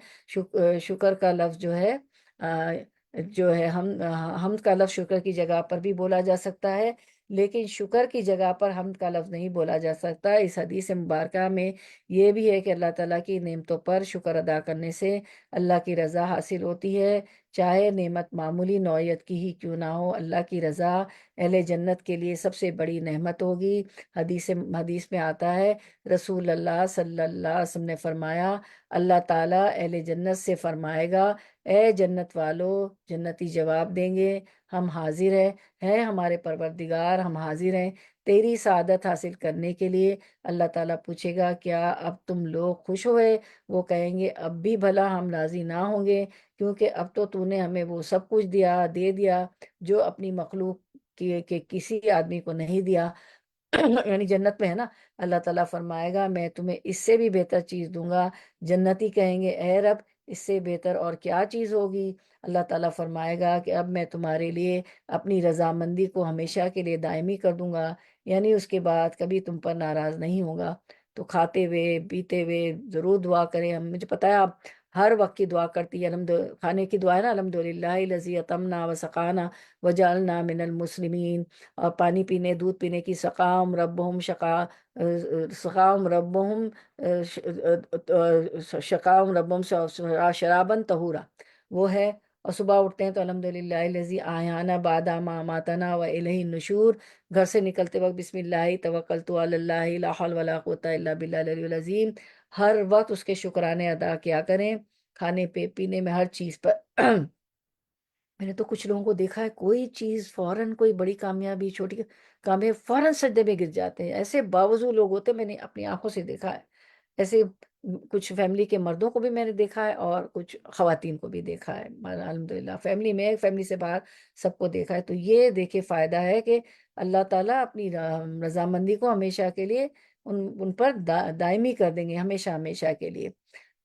شکر کا لفظ جو ہے حمد کا لفظ شکر کی جگہ پر بھی بولا جا سکتا ہے، لیکن شکر کی جگہ پر حمد کا لفظ نہیں بولا جا سکتا۔ اس حدیث مبارکہ میں یہ بھی ہے کہ اللہ تعالیٰ کی نعمتوں پر شکر ادا کرنے سے اللہ کی رضا حاصل ہوتی ہے، چاہے نعمت معمولی نوعیت کی ہی کیوں نہ ہو۔ اللہ کی رضا اہل جنت کے لیے سب سے بڑی نعمت ہوگی۔ حدیث میں آتا ہے، رسول اللہ صلی اللہ علیہ وسلم نے فرمایا، اللہ تعالیٰ اہل جنت سے فرمائے گا، اے جنت والو، جنتی جواب دیں گے، ہم حاضر ہیں ہمارے پروردگار، ہم حاضر ہیں تیری سعادت حاصل کرنے کے لیے۔ اللہ تعالیٰ پوچھے گا، کیا اب تم لوگ خوش ہوئے؟ وہ کہیں گے، اب بھی بھلا ہم راضی نہ ہوں گے، کیونکہ اب تو نے ہمیں وہ سب کچھ دے دیا جو اپنی مخلوق کے کسی آدمی کو نہیں دیا۔ یعنی جنت میں ہے نا، اللہ تعالیٰ فرمائے گا میں تمہیں اس سے بھی بہتر چیز دوں گا۔ جنتی کہیں گے، اے رب اس سے بہتر اور کیا چیز ہوگی؟ اللہ تعالیٰ فرمائے گا کہ اب میں تمہارے لیے اپنی رضامندی کو ہمیشہ کے لیے دائمی کر دوں گا، یعنی اس کے بعد کبھی تم پر ناراض نہیں ہوگا۔ تو کھاتے ہوئے پیتے ہوئے ضرور دعا کریں۔ مجھے پتا ہے آپ ہر وقت کی دعا کرتی ہے، کھانے کی دعا ہے نا، الحمدللہ الذی اطعمنا وسقانا وجعلنا من المسلمین، اور پانی پینے، دودھ پینے کی، سقام ربہم شرابن طہورا، وہ ہے۔ اور صبح اٹھتے ہیں تو الحمدللہ الذی احیانا بعد ما اماتنا والیہ النشور، گھر سے نکلتے وقت بسم اللہ توکلت علی اللہ لا حول ولا قوۃ الا باللہ العلی العظیم۔ ہر وقت اس کے شکرانے ادا کیا کریں، کھانے پینے میں، ہر چیز پر۔ میں نے تو کچھ لوگوں کو دیکھا ہے، کوئی چیز فوراً، کوئی بڑی کامیابی، چھوٹی کامیابی، فوراً سجدے میں گر جاتے ہیں، ایسے باوضو لوگ ہوتے ہیں، میں نے اپنی آنکھوں سے دیکھا ہے ایسے۔ کچھ فیملی کے مردوں کو بھی میں نے دیکھا ہے اور کچھ خواتین کو بھی دیکھا ہے، الحمدللہ فیملی میں، فیملی سے باہر سب کو دیکھا ہے۔ تو یہ دیکھے فائدہ ہے کہ اللہ تعالیٰ اپنی رضامندی کو ہمیشہ کے لیے ان پر دائمی کر دیں گے، ہمیشہ ہمیشہ کے لیے۔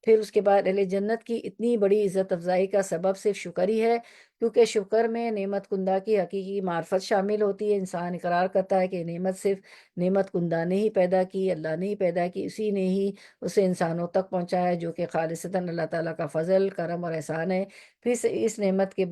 پھر اس کے بعد اہل جنت کی اتنی بڑی عزت افزائی کا سبب صرف شکر ہی ہے، کیونکہ شکر میں نعمت کندہ کی حقیقی معرفت شامل ہوتی ہے۔ انسان اقرار کرتا ہے کہ نعمت صرف نعمت کندہ نے ہی پیدا کی، اللہ نے ہی پیدا کی، اسی نے ہی اسے انسانوں تک پہنچایا، جو کہ خالصتاً اللہ تعالیٰ کا فضل، کرم اور احسان ہے۔ پھر اس نعمت کے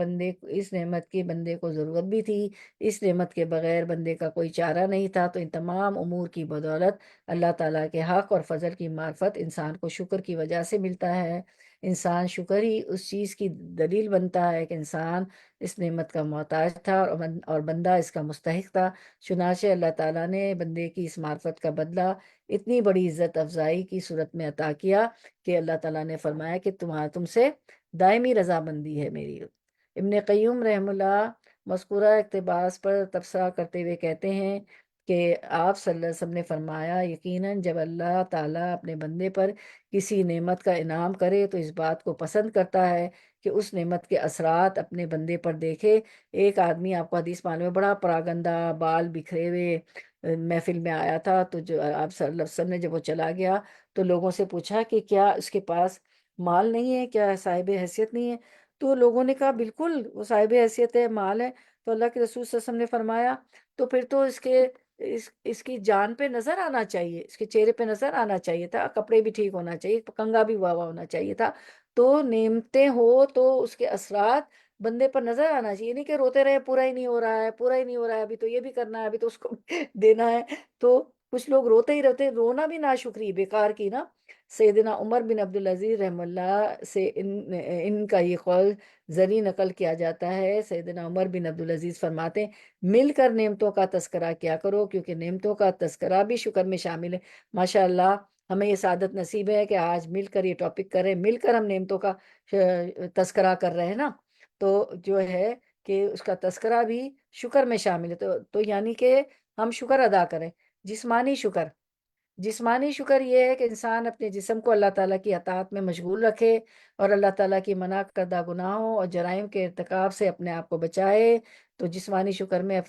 بندے کو ضرورت بھی تھی، اس نعمت کے بغیر بندے کا کوئی چارہ نہیں تھا۔ تو ان تمام امور کی بدولت اللہ تعالیٰ کے حق اور فضل کی معرفت انسان کو شکر کی وجہ سے ملتا ہے۔ انسان شکر ہی اس چیز کی دلیل بنتا ہے کہ انسان اس نعمت کا محتاج تھا اور بندہ اس کا مستحق تھا۔ چنانچہ اللہ تعالیٰ نے بندے کی اس معرفت کا بدلہ اتنی بڑی عزت افزائی کی صورت میں عطا کیا کہ اللہ تعالیٰ نے فرمایا کہ تم سے دائمی رضامندی ہے میری۔ ابن قیوم رحم اللہ مذکورہ اقتباس پر تبصرہ کرتے ہوئے کہتے ہیں کہ آپ صلی اللہ علیہ وسلم نے فرمایا، یقیناً جب اللہ تعالیٰ اپنے بندے پر کسی نعمت کا انعام کرے تو اس بات کو پسند کرتا ہے کہ اس نعمت کے اثرات اپنے بندے پر دیکھے۔ ایک آدمی، آپ کو حدیث معلوم ہے، بڑا پراگندہ، بال بکھرے ہوئے محفل میں آیا تھا، تو جو آپ صلی اللہ علیہ وسلم نے جب وہ چلا گیا تو لوگوں سے پوچھا کہ کیا اس کے پاس مال نہیں ہے، کیا صاحب حیثیت نہیں ہے؟ تو لوگوں نے کہا بالکل وہ صاحب حیثیت ہے، مال ہے۔ تو اللہ کے رسول صلی اللہ علیہ وسلم نے فرمایا تو پھر تو اس کی جان پہ نظر آنا چاہیے، اس کے چہرے پہ نظر آنا چاہیے تھا، کپڑے بھی ٹھیک ہونا چاہیے، کنگھا بھی ہوا ہونا چاہیے تھا۔ تو نعمتیں ہو تو اس کے اثرات بندے پر نظر آنا چاہیے، نہیں کہ روتے رہے پورا ہی نہیں ہو رہا ہے، پورا ہی نہیں ہو رہا ہے، ابھی تو یہ بھی کرنا ہے، ابھی تو اس کو دینا ہے۔ تو کچھ لوگ روتے ہی رہتے، رونا بھی ناشکری بیکار کی نا۔ سیدنا عمر بن عبدالعزیز رحم اللہ سے ان کا یہ قول زری نقل کیا جاتا ہے۔ سیدنا عمر بن عبدالعزیز فرماتے ہیں، مل کر نعمتوں کا تذکرہ کیا کرو، کیونکہ نعمتوں کا تذکرہ بھی شکر میں شامل ہے۔ ماشاء اللہ ہمیں یہ سعادت نصیب ہے کہ آج مل کر یہ ٹاپک کریں، مل کر ہم نعمتوں کا تذکرہ کر رہے ہیں نا۔ تو جو ہے کہ اس کا تذکرہ بھی شکر میں شامل ہے، تو یعنی کہ ہم شکر ادا کریں۔ جسمانی شکر، جسمانی شکر یہ ہے کہ انسان اپنے جسم کو اللہ تعالیٰ کی اطاعت میں مشغول رکھے اور اللہ تعالیٰ کی منع کردہ گناہوں اور جرائم کے ارتکاب سے اپنے آپ کو بچائے۔ تو جسمانی شکر میں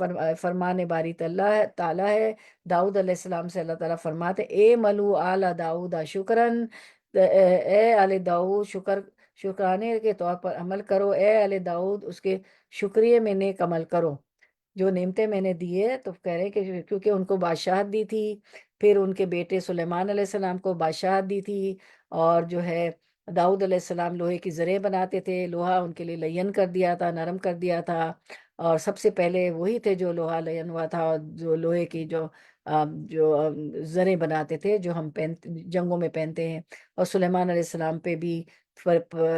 فرمان باری تعالیٰ ہے۔ داؤد علیہ السلام سے اللہ تعالیٰ فرماتے، اے ملو آل داؤد شکرن، اے آل داؤد شکرانے کے طور پر عمل کرو، اے آل داؤد اس کے شکریہ میں نیک عمل کرو۔ جو نعمتیں میں نے دیے، تو کہہ رہے کہ کیونکہ ان کو بادشاہت دی تھی، پھر ان کے بیٹے سلیمان علیہ السلام کو بادشاہت دی تھی، اور جو ہے داؤد علیہ السلام لوہے کی زریں بناتے تھے، لوہا ان کے لیے لین کر دیا تھا، نرم کر دیا تھا، اور سب سے پہلے وہی تھے جو لوہا لین ہوا تھا، اور جو لوہے کی جو زریں بناتے تھے جو ہم جنگوں میں پہنتے ہیں۔ اور سلیمان علیہ السلام پہ بھی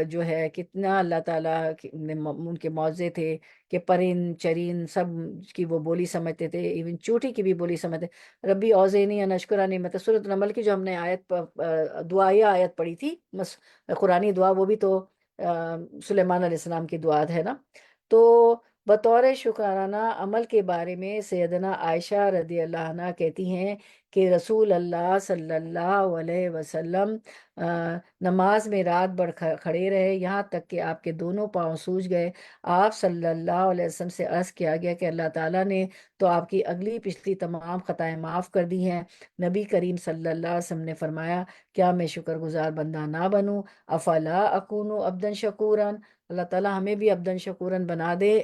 جو ہے کتنا اللہ تعالیٰ ان کے معاوضے تھے کہ پرند چرین سب کی وہ بولی سمجھتے تھے، ایون چوٹی کی بھی بولی سمجھتے۔ ربی اوزینی ان اشکر نعمت، سورۃ النمل کی جو ہم نے دعائیہ آیت پڑھی تھی، قرآنی دعا، وہ بھی تو سلیمان علیہ السلام کی دعا ہے نا۔ تو بطور شکرانہ عمل کے بارے میں سیدنا عائشہ رضی اللہ عنہ کہتی ہیں کہ رسول اللہ صلی اللہ علیہ وسلم نماز میں رات بھر کھڑے رہے، یہاں تک کہ آپ کے دونوں پاؤں سوج گئے۔ آپ صلی اللہ علیہ وسلم سے عرض کیا گیا کہ اللہ تعالیٰ نے تو آپ کی اگلی پچھلی تمام خطائیں معاف کر دی ہیں۔ نبی کریم صلی اللہ علیہ وسلم نے فرمایا، کیا میں شکر گزار بندہ نہ بنوں؟ افلا اکون عبدن شکورن، اللہ تعالیٰ ہمیں بھی عبدن شکورن بنا دے۔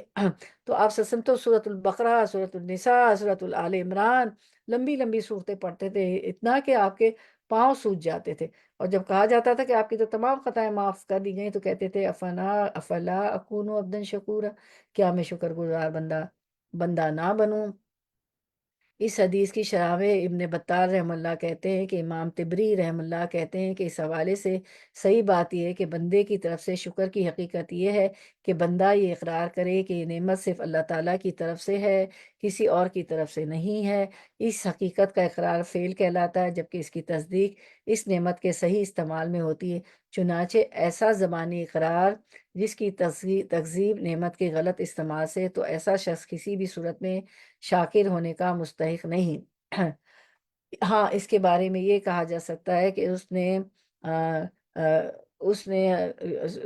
تو آپ سسم تو سورۃ البقرہ، سورۃ النساء، سورۃ الآل عمران، لمبی لمبی صورتیں پڑھتے تھے، اتنا کہ آپ کے پاؤں سوج جاتے تھے۔ اور جب کہا جاتا تھا کہ آپ کی تو تمام خطائیں معاف کر دی گئیں، تو کہتے تھے افلا اکون عبدن شکورا، کیا میں شکر گزار بندہ نہ بنوں؟ اس حدیث کی شرح میں ابن بطال رحم اللہ کہتے ہیں کہ امام طبری رحم اللہ کہتے ہیں کہ اس حوالے سے صحیح بات یہ ہے کہ بندے کی طرف سے شکر کی حقیقت یہ ہے کہ بندہ یہ اقرار کرے کہ یہ نعمت صرف اللہ تعالیٰ کی طرف سے ہے، کسی اور کی طرف سے نہیں ہے۔ اس حقیقت کا اقرار فعل کہلاتا ہے، جبکہ اس کی تصدیق اس نعمت کے صحیح استعمال میں ہوتی ہے۔ چنانچہ ایسا زبانی اقرار جس کی تکذیب نعمت کے غلط استعمال سے، تو ایسا شخص کسی بھی صورت میں شاکر ہونے کا مستحق نہیں۔ ہاں، اس کے بارے میں یہ کہا جا سکتا ہے کہ آ، آ، اس نے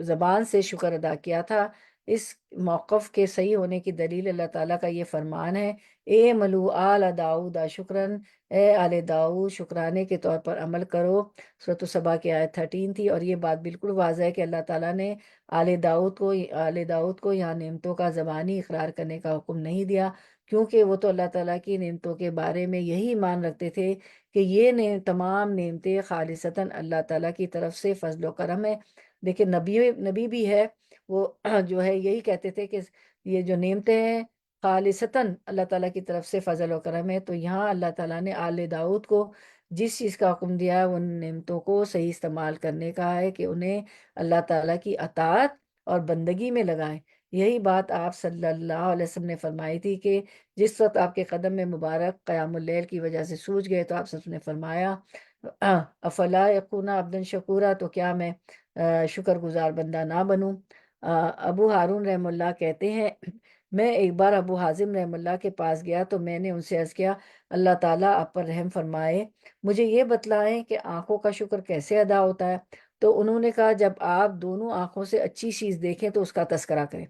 زبان سے شکر ادا کیا تھا۔ اس موقف کے صحیح ہونے کی دلیل اللہ تعالیٰ کا یہ فرمان ہے، اے ملو آل داؤد شکرن، اے آل داؤد شکرانے کے طور پر عمل کرو۔ سورۃ السبا کی آیت 13 تھی، اور یہ بات بالکل واضح ہے کہ اللہ تعالیٰ نے آل داؤد کو یہاں نعمتوں کا زبانی اقرار کرنے کا حکم نہیں دیا، کیونکہ وہ تو اللہ تعالیٰ کی نعمتوں کے بارے میں یہی مان رکھتے تھے کہ یہ تمام نعمتیں خالصتاً اللہ تعالیٰ کی طرف سے فضل و کرم ہے۔ دیکھیں نبی بھی ہے، وہ جو ہے یہی کہتے تھے کہ یہ جو نعمتیں ہیں خالصتاً اللہ تعالیٰ کی طرف سے فضل و کرم ہے۔ تو یہاں اللہ تعالیٰ نے آل داؤد کو جس چیز کا حکم دیا ہے، ان نعمتوں کو صحیح استعمال کرنے کا ہے کہ انہیں اللہ تعالیٰ کی اطاعت اور بندگی میں لگائیں۔ یہی بات آپ صلی اللہ علیہ وسلم نے فرمائی تھی کہ جس وقت آپ کے قدم میں مبارک قیام اللیل کی وجہ سے سوج گئے، تو آپ سب نے فرمایا، افلا یکون عبدن شکورا، تو کیا میں شکر گزار بندہ نہ بنوں؟ ابو ہارون رحم اللہ کہتے ہیں، میں ایک بار ابو حازم رحم اللہ کے پاس گیا تو میں نے ان سے عرض کیا، اللہ تعالیٰ آپ پر رحم فرمائے، مجھے یہ بتلائیں کہ آنکھوں کا شکر کیسے ادا ہوتا ہے؟ تو انہوں نے کہا، جب آپ دونوں آنکھوں سے اچھی چیز دیکھیں تو اس کا تذکرہ کریں۔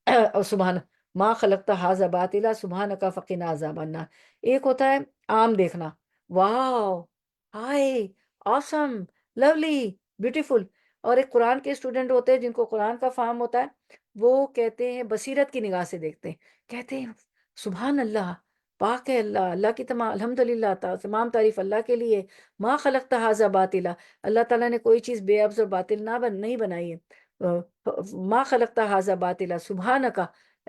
اور سبحان ما خلقت ھذا باطلا سبحانک فقنا عذاب النار۔ ایک ہوتا ہے عام دیکھنا، واو، ہائے، آسم، لولی، بیوٹیفل، اور ایک قرآن کے اسٹوڈنٹ ہوتے ہیں جن کو قرآن کا فہم ہوتا ہے، وہ کہتے ہیں بصیرت کی نگاہ سے دیکھتے ہیں، کہتے ہیں سبحان اللہ، پاک ہے اللہ، اللہ کی تمام الحمدللہ، تمام تعریف اللہ کے لیے۔ ما خلقت ھذا باطلا، اللہ تعالیٰ نے کوئی چیز بے عوض اور باطل نہیں بنائی ہے۔ ما خلقت ھذا باطلا سبحانک،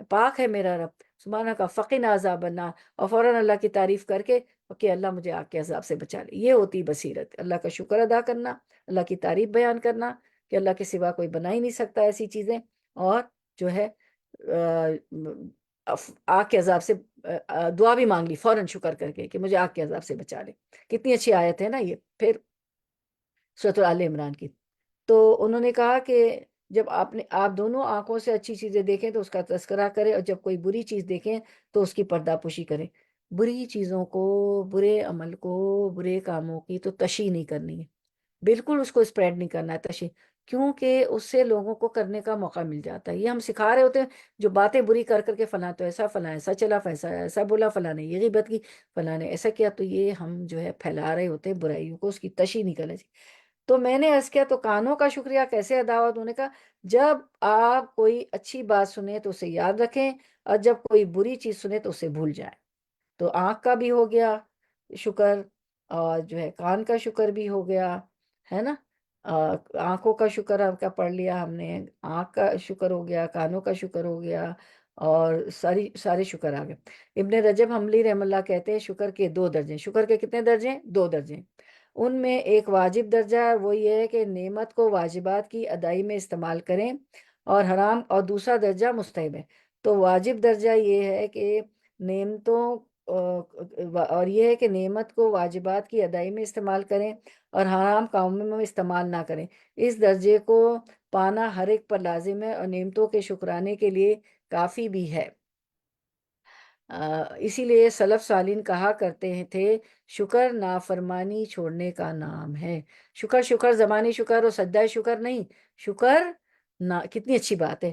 پاک ہے میرا رب، سبحانک فقنا عذاب النار، اور فوراً اللہ کی تعریف کر کے کہ اللہ مجھے آگ کے عذاب سے بچا لے۔ یہ ہوتی بصیرت، اللہ کا شکر ادا کرنا، اللہ کی تعریف بیان کرنا کہ اللہ کے سوا کوئی بنا ہی نہیں سکتا ایسی چیزیں، اور جو ہے آگ کے عذاب سے دعا بھی مانگ لی فوراً شکر کر کے کہ مجھے آگ کے عذاب سے بچا لے۔ کتنی اچھی آیت ہے نا یہ، پھر سورۃ آل عمران کی۔ تو انہوں نے کہا کہ جب آپ دونوں آنکھوں سے اچھی چیزیں دیکھیں تو اس کا تذکرہ کریں، اور جب کوئی بری چیز دیکھیں تو اس کی پردہ پوشی کریں۔ بری چیزوں کو، برے عمل کو، برے کاموں کی تو تشہیر نہیں کرنی ہے، بالکل اس کو اسپریڈ نہیں کرنا ہے تشہیر، کیونکہ اس سے لوگوں کو کرنے کا موقع مل جاتا ہے۔ یہ ہم سکھا رہے ہوتے ہیں جو باتیں بری کر کر کے فلاں تو ایسا، فلاں ایسا چلا، ایسا ایسا بولا، فلاں نے یہ غیبت کی، فلاں نے ایسا کیا، تو یہ ہم جو ہے پھیلا رہے ہوتے ہیں برائیوں کو، اس کی تشہیر نہیں کرنا چاہیے۔ تو میں نے عرض کیا تو کانوں کا شکریہ کیسے ادا ہوا؟ انہوں نے کہا جب آپ کوئی اچھی بات سنیں تو اسے یاد رکھیں، اور جب کوئی بری چیز سنیں تو اسے بھول جائیں۔ تو آنکھ کا بھی ہو گیا شکر، اور جو ہے کان کا شکر بھی ہو گیا، ہے نا۔ آنکھوں کا شکر آپ کا پڑھ لیا ہم نے، آنکھ کا شکر ہو گیا، کانوں کا شکر ہو گیا، اور سارے شکر آ گئے۔ ابن رجب حنبلی رحم اللہ کہتے ہیں شکر کے 2 درجے، شکر کے کتنے درجے؟ 2 درجے۔ ان میں ایک واجب درجہ ہے، وہ یہ ہے کہ نعمت کو واجبات کی ادائی میں استعمال کریں، اور حرام، اور دوسرا درجہ مستحب ہے۔ تو واجب درجہ یہ ہے کہ نعمتوں اور یہ ہے کہ نعمت کو واجبات کی ادائی میں استعمال کریں اور حرام کاموں میں استعمال نہ کریں۔ اس درجے کو پانا ہر ایک پر لازم ہے، اور نعمتوں کے شکرانے کے لیے کافی بھی ہے۔ اسی لیے سلف صالحین کہا کرتے تھے شکر نافرمانی چھوڑنے کا نام ہے۔ شکر شکر زبانی شکر اور سجدہ شکر نہیں، شکر کتنی اچھی بات ہے۔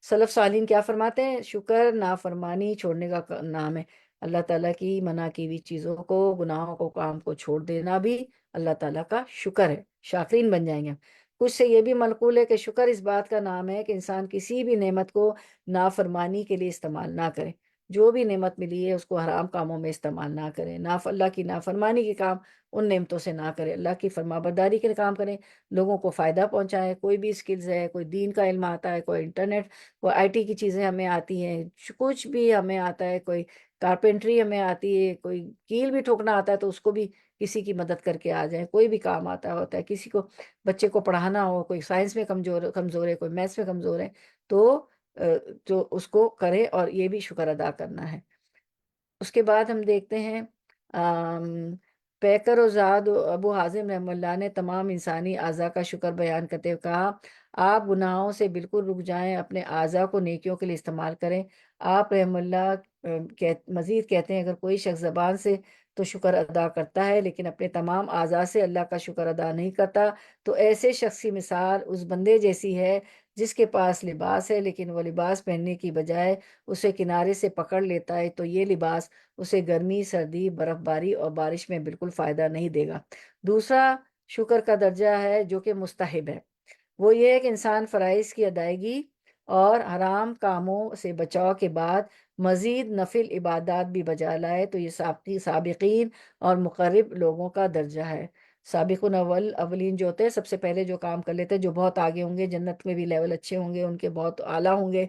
سلف صالحین کیا فرماتے ہیں؟ شکر نافرمانی چھوڑنے کا نام ہے۔ اللہ تعالیٰ کی منع کی ہوئی چیزوں کو، گناہوں کو، کام کو چھوڑ دینا بھی اللہ تعالیٰ کا شکر ہے، شاکرین بن جائیں گے۔ کچھ سے یہ بھی منقول ہے کہ شکر اس بات کا نام ہے کہ انسان کسی بھی نعمت کو نافرمانی کے لیے استعمال نہ کرے، جو بھی نعمت ملی ہے اس کو حرام کاموں میں استعمال نہ کریں، اللہ کی نافرمانی کے کام ان نعمتوں سے نہ کریں، اللہ کی فرما برداری کے کام کریں، لوگوں کو فائدہ پہنچائیں۔ کوئی بھی اسکلز ہے، کوئی دین کا علم آتا ہے، کوئی انٹرنیٹ، کوئی IT کی چیزیں ہمیں آتی ہیں، کچھ بھی ہمیں آتا ہے، کوئی کارپینٹری ہمیں آتی ہے، کوئی کیل بھی ٹھوکنا آتا ہے تو اس کو بھی کسی کی مدد کر کے آ جائیں۔ کوئی بھی کام آتا ہوتا ہے، کسی کو بچے کو پڑھانا ہو، کوئی سائنس میں کمزور ہے، کوئی میتھس میں کمزور ہے، تو اس کو کرے، اور یہ بھی شکر ادا کرنا ہے۔ اس کے بعد ہم دیکھتے ہیں پیکر و زاد ابو حازم رحم اللہ نے تمام انسانی اعضاء کا شکر بیان کرتے ہوئے کہا آپ گناہوں سے بالکل رک جائیں، اپنے اعضاء کو نیکیوں کے لیے استعمال کریں۔ آپ رحم اللہ مزید کہتے ہیں اگر کوئی شخص زبان سے تو شکر ادا کرتا ہے لیکن اپنے تمام اعضاء سے اللہ کا شکر ادا نہیں کرتا، تو ایسے شخص کی مثال اس بندے جیسی ہے جس کے پاس لباس ہے لیکن وہ لباس پہننے کی بجائے اسے کنارے سے پکڑ لیتا ہے، تو یہ لباس اسے گرمی، سردی، برف باری اور بارش میں بالکل فائدہ نہیں دے گا۔ دوسرا شکر کا درجہ ہے جو کہ مستحب ہے، وہ یہ ہے کہ انسان فرائض کی ادائیگی اور حرام کاموں سے بچاؤ کے بعد مزید نفل عبادات بھی بجا لائے، تو یہ سابقین اور مقرب لوگوں کا درجہ ہے۔ سابقون اولین جو ہوتے ہیں، سب سے پہلے جو کام کر لیتے ہیں، جو بہت آگے ہوں گے، جنت میں بھی لیول اچھے ہوں گے، ان کے بہت اعلیٰ ہوں گے،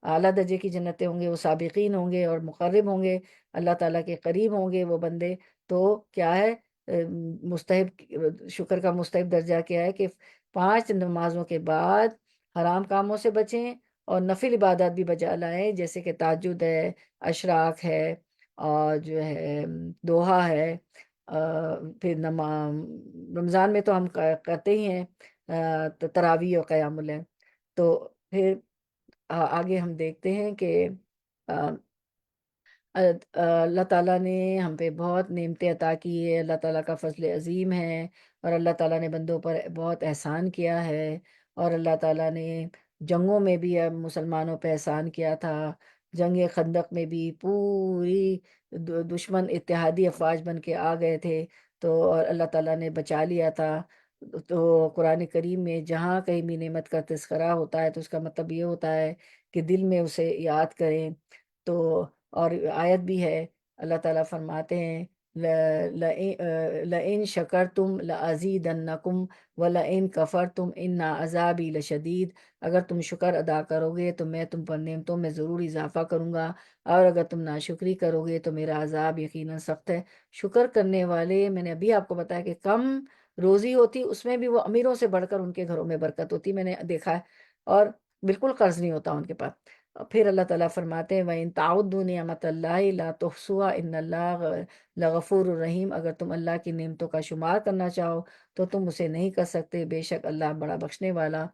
اعلیٰ درجے کی جنتیں ہوں گے، وہ سابقین ہوں گے اور مقرب ہوں گے، اللہ تعالیٰ کے قریب ہوں گے وہ بندے۔ تو کیا ہے مستحب شکر کا مستحب درجہ کیا ہے کہ 5 نمازوں کے بعد حرام کاموں سے بچیں اور نفل عبادات بھی بجا لائیں، جیسے کہ تہجد ہے، اشراق ہے، اور جو ہے دوحہ ہے، پھر رمضان میں تو ہم کرتے ہی ہیں تراویح اور قیام اللیل۔ تو پھر آگے ہم دیکھتے ہیں کہ اللہ تعالیٰ نے ہم پہ بہت نعمتیں عطا کی ہے، اللہ تعالیٰ کا فضل عظیم ہے، اور اللہ تعالیٰ نے بندوں پر بہت احسان کیا ہے، اور اللہ تعالیٰ نے جنگوں میں بھی مسلمانوں پہ احسان کیا تھا۔ جنگ خندق میں بھی پوری دشمن اتحادی افواج بن کے آ گئے تھے، تو اور اللہ تعالیٰ نے بچا لیا تھا۔ تو قرآن کریم میں جہاں کہیں بھی نعمت کا تذکرہ ہوتا ہے تو اس کا مطلب یہ ہوتا ہے کہ دل میں اسے یاد کریں۔ تو اور آیت بھی ہے، اللہ تعالیٰ فرماتے ہیں لئن شکرتم لازیدنکم ولئن کفرتم ان عذابی لشدید، اگر تم شکر ادا کرو گے تو میں تم پر نعمتوں میں ضرور اضافہ کروں گا، اور اگر تم ناشکری کرو گے تو میرا عذاب یقیناً سخت ہے۔ شکر کرنے والے، میں نے ابھی آپ کو بتایا کہ کم روزی ہوتی اس میں بھی وہ امیروں سے بڑھ کر ان کے گھروں میں برکت ہوتی، میں نے دیکھا ہے، اور بالکل قرض نہیں ہوتا ان کے پاس۔ پھر اللہ تعالیٰ فرماتے ہیں وَإِن تَعُدُّوا نِعْمَتَ اللَّهِ لَا تُحْصُوهَا إِنَّ اللَّهَ لَغَفُورٌ الرحیم، اگر تم اللہ کی نعمتوں کا شمار کرنا چاہو تو تم اسے نہیں کر سکتے، بے شک اللہ بڑا بخشنے والا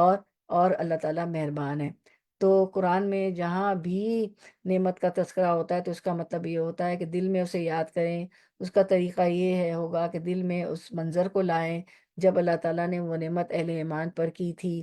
اور اور اللہ تعالیٰ مہربان ہے۔ تو قرآن میں جہاں بھی نعمت کا تذکرہ ہوتا ہے تو اس کا مطلب یہ ہوتا ہے کہ دل میں اسے یاد کریں۔ اس کا طریقہ یہ ہے ہوگا کہ دل میں اس منظر کو لائیں جب اللہ تعالیٰ نے وہ نعمت اہل ایمان پر کی تھی،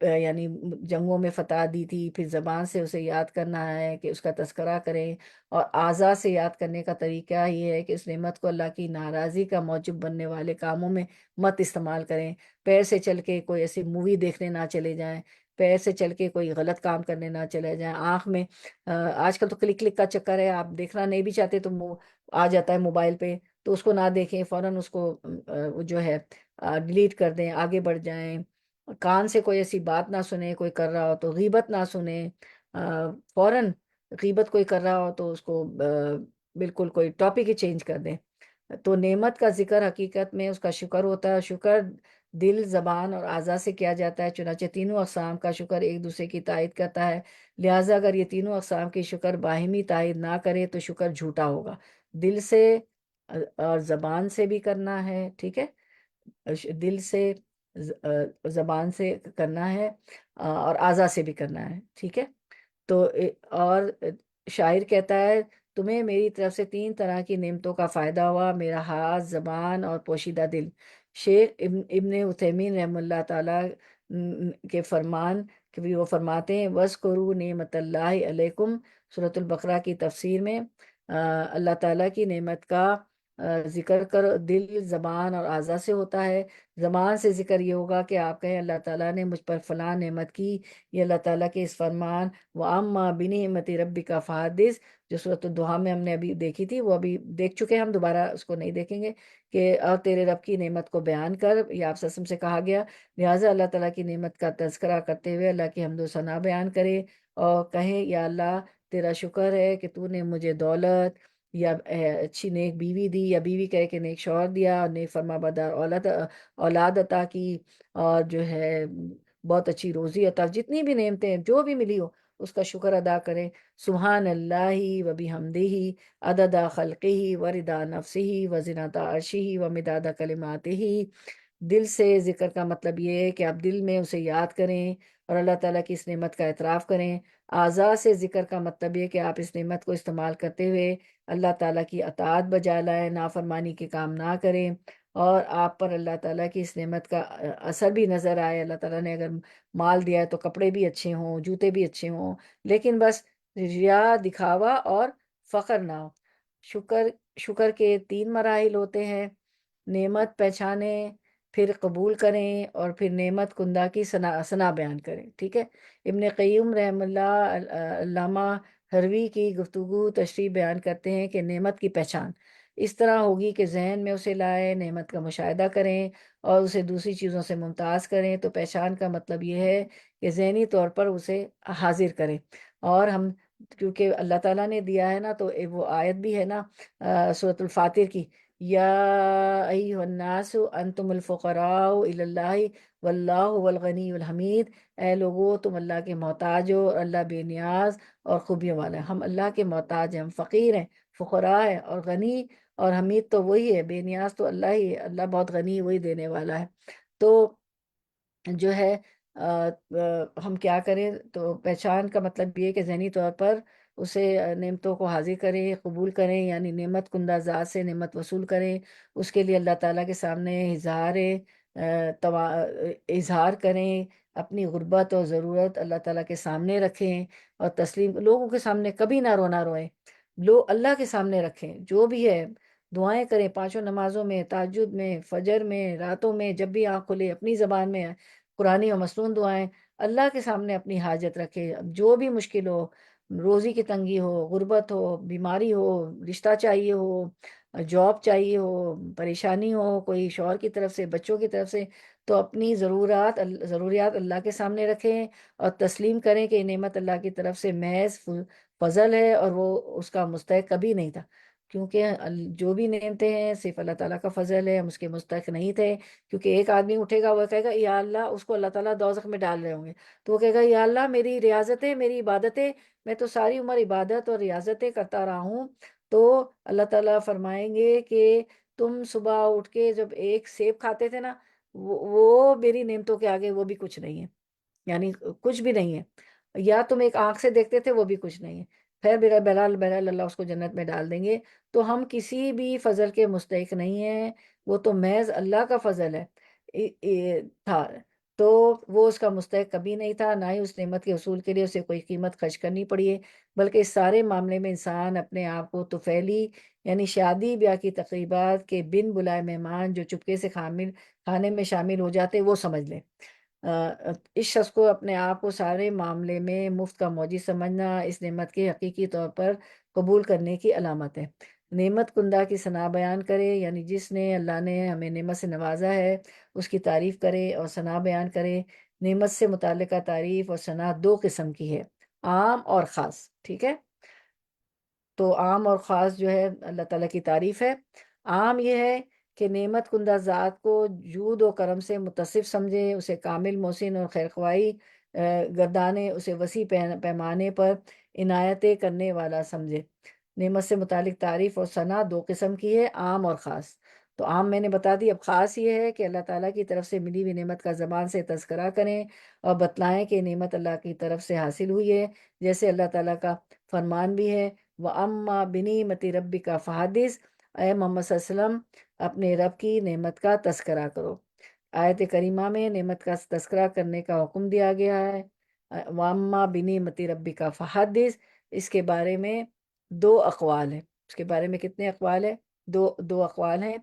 یعنی جنگوں میں فتح دی تھی، پھر زبان سے اسے یاد کرنا ہے کہ اس کا تذکرہ کریں، اور اعضاء سے یاد کرنے کا طریقہ یہ ہے کہ اس نعمت کو اللہ کی ناراضی کا موجب بننے والے کاموں میں مت استعمال کریں۔ پیر سے چل کے کوئی ایسی مووی دیکھنے نہ چلے جائیں، پیر سے چل کے کوئی غلط کام کرنے نہ چلے جائیں، آنکھ میں آج کل تو کلک کلک کا چکر ہے، آپ دیکھنا نہیں بھی چاہتے تو آ جاتا ہے موبائل پہ، تو اس کو نہ دیکھیں، فوراً اس کو جو ہے ڈیلیٹ کر دیں، آگے بڑھ جائیں۔ کان سے کوئی ایسی بات نہ سنیں، کوئی کر رہا ہو تو غیبت نہ سنیں، فوراً غیبت کوئی کر رہا ہو تو اس کو بالکل کوئی ٹاپک ہی چینج کر دیں۔ تو نعمت کا ذکر حقیقت میں اس کا شکر ہوتا ہے، شکر دل، زبان اور اعضاء سے کیا جاتا ہے، چنانچہ تینوں اقسام کا شکر ایک دوسرے کی تائید کرتا ہے، لہٰذا اگر یہ تینوں اقسام کی شکر باہمی تائید نہ کرے تو شکر جھوٹا ہوگا۔ دل سے اور زبان سے بھی کرنا ہے، ٹھیک ہے، دل سے، زبان سے کرنا ہے، اور اعضاء سے بھی کرنا ہے، ٹھیک ہے۔ تو اور شاعر کہتا ہے تمہیں میری طرف سے 3 طرح کی نعمتوں کا فائدہ ہوا، میرا ہاتھ، زبان اور پوشیدہ دل۔ شیخ ابن عثیمین رحمہ اللہ تعالیٰ کے فرمان کہ وہ فرماتے ہیں وَاذْكُرُوا نعمت اللہ علیکم، سورۃ البقرہ کی تفسیر میں اللہ تعالیٰ کی نعمت کا ذکر کرو، دل، زبان اور اعضاء سے ہوتا ہے۔ زبان سے ذکر یہ ہوگا کہ آپ کہیں اللہ تعالیٰ نے مجھ پر فلاں نعمت کی، یہ اللہ تعالیٰ کے اس فرمان وَأَمَّا بِنِعْمَتِ رَبِّكَ فَحَدِّثْ، جو سورۃ الضحیٰ میں ہم نے ابھی دیکھی تھی، وہ ابھی دیکھ چکے ہیں، ہم دوبارہ اس کو نہیں دیکھیں گے، کہ اور تیرے رب کی نعمت کو بیان کر، یہ آپ وسلم سے کہا گیا، لہٰذا اللہ تعالیٰ کی نعمت کا تذکرہ کرتے ہوئے اللہ کی حمد و ثنا بیان کرے، اور کہیں یا اللہ تیرا شکر ہے کہ تو نے مجھے دولت یا اچھی نیک بیوی دی، یا بیوی کہے کہ نیک شوہر دیا، اور نیک فرما بردار اولاد عطا کی، اور جو ہے بہت اچھی روزی عطا، جتنی بھی نعمتیں ہیں جو بھی ملی ہو اس کا شکر ادا کریں۔ سبحان اللہ و بحمدہ عدد خلقہ و رضا نفسہ و زنۃ عرشہ و مداد کلماتہ۔ دل سے ذکر کا مطلب یہ ہے کہ آپ دل میں اسے یاد کریں اور اللہ تعالیٰ کی اس نعمت کا اعتراف کریں۔ اعضاء سے ذکر کا مطلب یہ کہ آپ اس نعمت کو استعمال کرتے ہوئے اللہ تعالیٰ کی اطاعت بجا لائیں، نافرمانی کے کام نہ کریں، اور آپ پر اللہ تعالیٰ کی اس نعمت کا اثر بھی نظر آئے۔ اللہ تعالیٰ نے اگر مال دیا ہے تو کپڑے بھی اچھے ہوں، جوتے بھی اچھے ہوں، لیکن بس ریا، دکھاوا اور فخر نہ ہو۔ شکر شکر کے 3 مراحل ہوتے ہیں، نعمت پہچانیں، پھر قبول کریں، اور پھر نعمت کندہ کی ثنا بیان کریں، ٹھیک ہے۔ ابن قیم رحم اللہ علامہ حروی کی گفتگو تشریح بیان کرتے ہیں کہ نعمت کی پہچان اس طرح ہوگی کہ ذہن میں اسے لائیں، نعمت کا مشاہدہ کریں اور اسے دوسری چیزوں سے ممتاز کریں۔ تو پہچان کا مطلب یہ ہے کہ ذہنی طور پر اسے حاضر کریں، اور ہم کیونکہ اللہ تعالیٰ نے دیا ہے نا، تو وہ آیت بھی ہے نا سورۃ الفاتر کی، یا ایھا الناس انتم الفقراء الی اللہ واللہ هو الغنی الحمید، اے لوگو تم اللہ کے محتاج ہو اور اللہ بے نیاز اور خوبیوں والا ہے۔ ہم اللہ کے محتاج ہیں، ہم فقیر ہیں، فقراء ہیں، اور غنی اور حمید تو وہی ہے، بے نیاز تو اللہ ہی ہے، اللہ بہت غنی، وہی دینے والا ہے۔ تو جو ہے ہم کیا کریں، تو پہچان کا مطلب یہ کہ ذہنی طور پر اسے نعمتوں کو حاضر کریں، قبول کریں، یعنی نعمت کندہ ذات سے نعمت وصول کریں، اس کے لیے اللہ تعالیٰ کے سامنے اظہار کریں، اپنی غربت اور ضرورت اللہ تعالیٰ کے سامنے رکھیں، اور تسلیم لوگوں کے سامنے کبھی نہ رونا روئیں، اللہ کے سامنے رکھیں، جو بھی ہے دعائیں کریں، 5 نمازوں میں، تہجد میں، فجر میں، راتوں میں، جب بھی آنکھ کھلے اپنی زبان میں قرآنی اور مسنون دعائیں اللہ کے سامنے اپنی حاجت رکھے، جو بھی مشکل ہو، روزی کی تنگی ہو، غربت ہو، بیماری ہو، رشتہ چاہیے ہو، جاب چاہیے ہو، پریشانی ہو کوئی شوہر کی طرف سے، بچوں کی طرف سے، تو اپنی ضروریات اللہ کے سامنے رکھیں اور تسلیم کریں کہ یہ نعمت اللہ کی طرف سے محض فضل ہے، اور وہ اس کا مستحق کبھی نہیں تھا، کیونکہ جو بھی نعمتیں ہیں صرف اللہ تعالیٰ کا فضل ہے، ہم اس کے مستحق نہیں تھے۔ کیونکہ ایک آدمی اٹھے گا، وہ کہے گا یا اللہ، اس کو اللہ تعالیٰ دوزخ میں ڈال رہے ہوں گے، تو وہ کہے گا یا اللہ میری ریاضتیں، میری عبادتیں، میں تو ساری عمر عبادت اور ریاضتیں کرتا رہا ہوں، تو اللہ تعالیٰ فرمائیں گے کہ تم صبح اٹھ کے جب ایک سیب کھاتے تھے نا، وہ میری نعمتوں کے آگے وہ بھی کچھ نہیں ہے، یعنی کچھ بھی نہیں ہے، یا تم ایک آنکھ سے دیکھتے تھے وہ بھی کچھ نہیں ہے۔ خیر بہرحال بہرحال اللہ اس کو جنت میں ڈال دیں گے۔ تو ہم کسی بھی فضل کے مستحق نہیں ہیں، وہ تو محض اللہ کا فضل ہے تھا، تو وہ اس کا مستحق کبھی نہیں تھا، نہ ہی اس نعمت کے حصول کے لیے اسے کوئی قیمت خرچ کرنی پڑی ہے، بلکہ اس سارے معاملے میں انسان اپنے آپ کو طفیلی، یعنی شادی بیاہ کی تقریبات کے بن بلائے مہمان جو چپکے سے کھانے میں شامل ہو جاتے وہ سمجھ لیں۔ اس شخص کو اپنے آپ کو سارے معاملے میں مفت کا موجی سمجھنا اس نعمت کے حقیقی طور پر قبول کرنے کی علامت ہے۔ نعمت کندہ کی ثنا بیان کرے، یعنی جس نے اللہ نے ہمیں نعمت سے نوازا ہے اس کی تعریف کرے اور ثنا بیان کرے۔ نعمت سے متعلقہ تعریف اور ثنا دو قسم کی ہے، عام اور خاص، ٹھیک ہے؟ تو عام اور خاص جو ہے اللہ تعالیٰ کی تعریف ہے۔ عام یہ ہے کہ نعمت کندہ ذات کو جود و کرم سے متصف سمجھے، اسے کامل محسن اور خیرخواہی گردانے، اسے وسیع پیمانے پر عنایتیں کرنے والا سمجھے۔ نعمت سے متعلق تعریف اور ثنا دو قسم کی ہے، عام اور خاص۔ تو عام میں نے بتا دی، اب خاص یہ ہے کہ اللہ تعالیٰ کی طرف سے ملی ہوئی نعمت کا زبان سے تذکرہ کریں اور بتلائیں کہ نعمت اللہ کی طرف سے حاصل ہوئی ہے، جیسے اللہ تعالیٰ کا فرمان بھی ہے وَأَمَّا بِنِعْمَةِ رَبِّكَ فَحَدِّثْ، اے محمد صلی اللہ علیہ وسلم اپنے رب کی نعمت کا تذکرہ کرو۔ آیت کریمہ میں نعمت کا تذکرہ کرنے کا حکم دیا گیا ہے۔ وَأَمَّا بِنِعْمَةِ رَبِّكَ فَحَدِّثْ، اس کے بارے میں دو اقوال ہیں۔ اس کے بارے میں کتنے اقوال ہیں؟ دو اقوال ہیں۔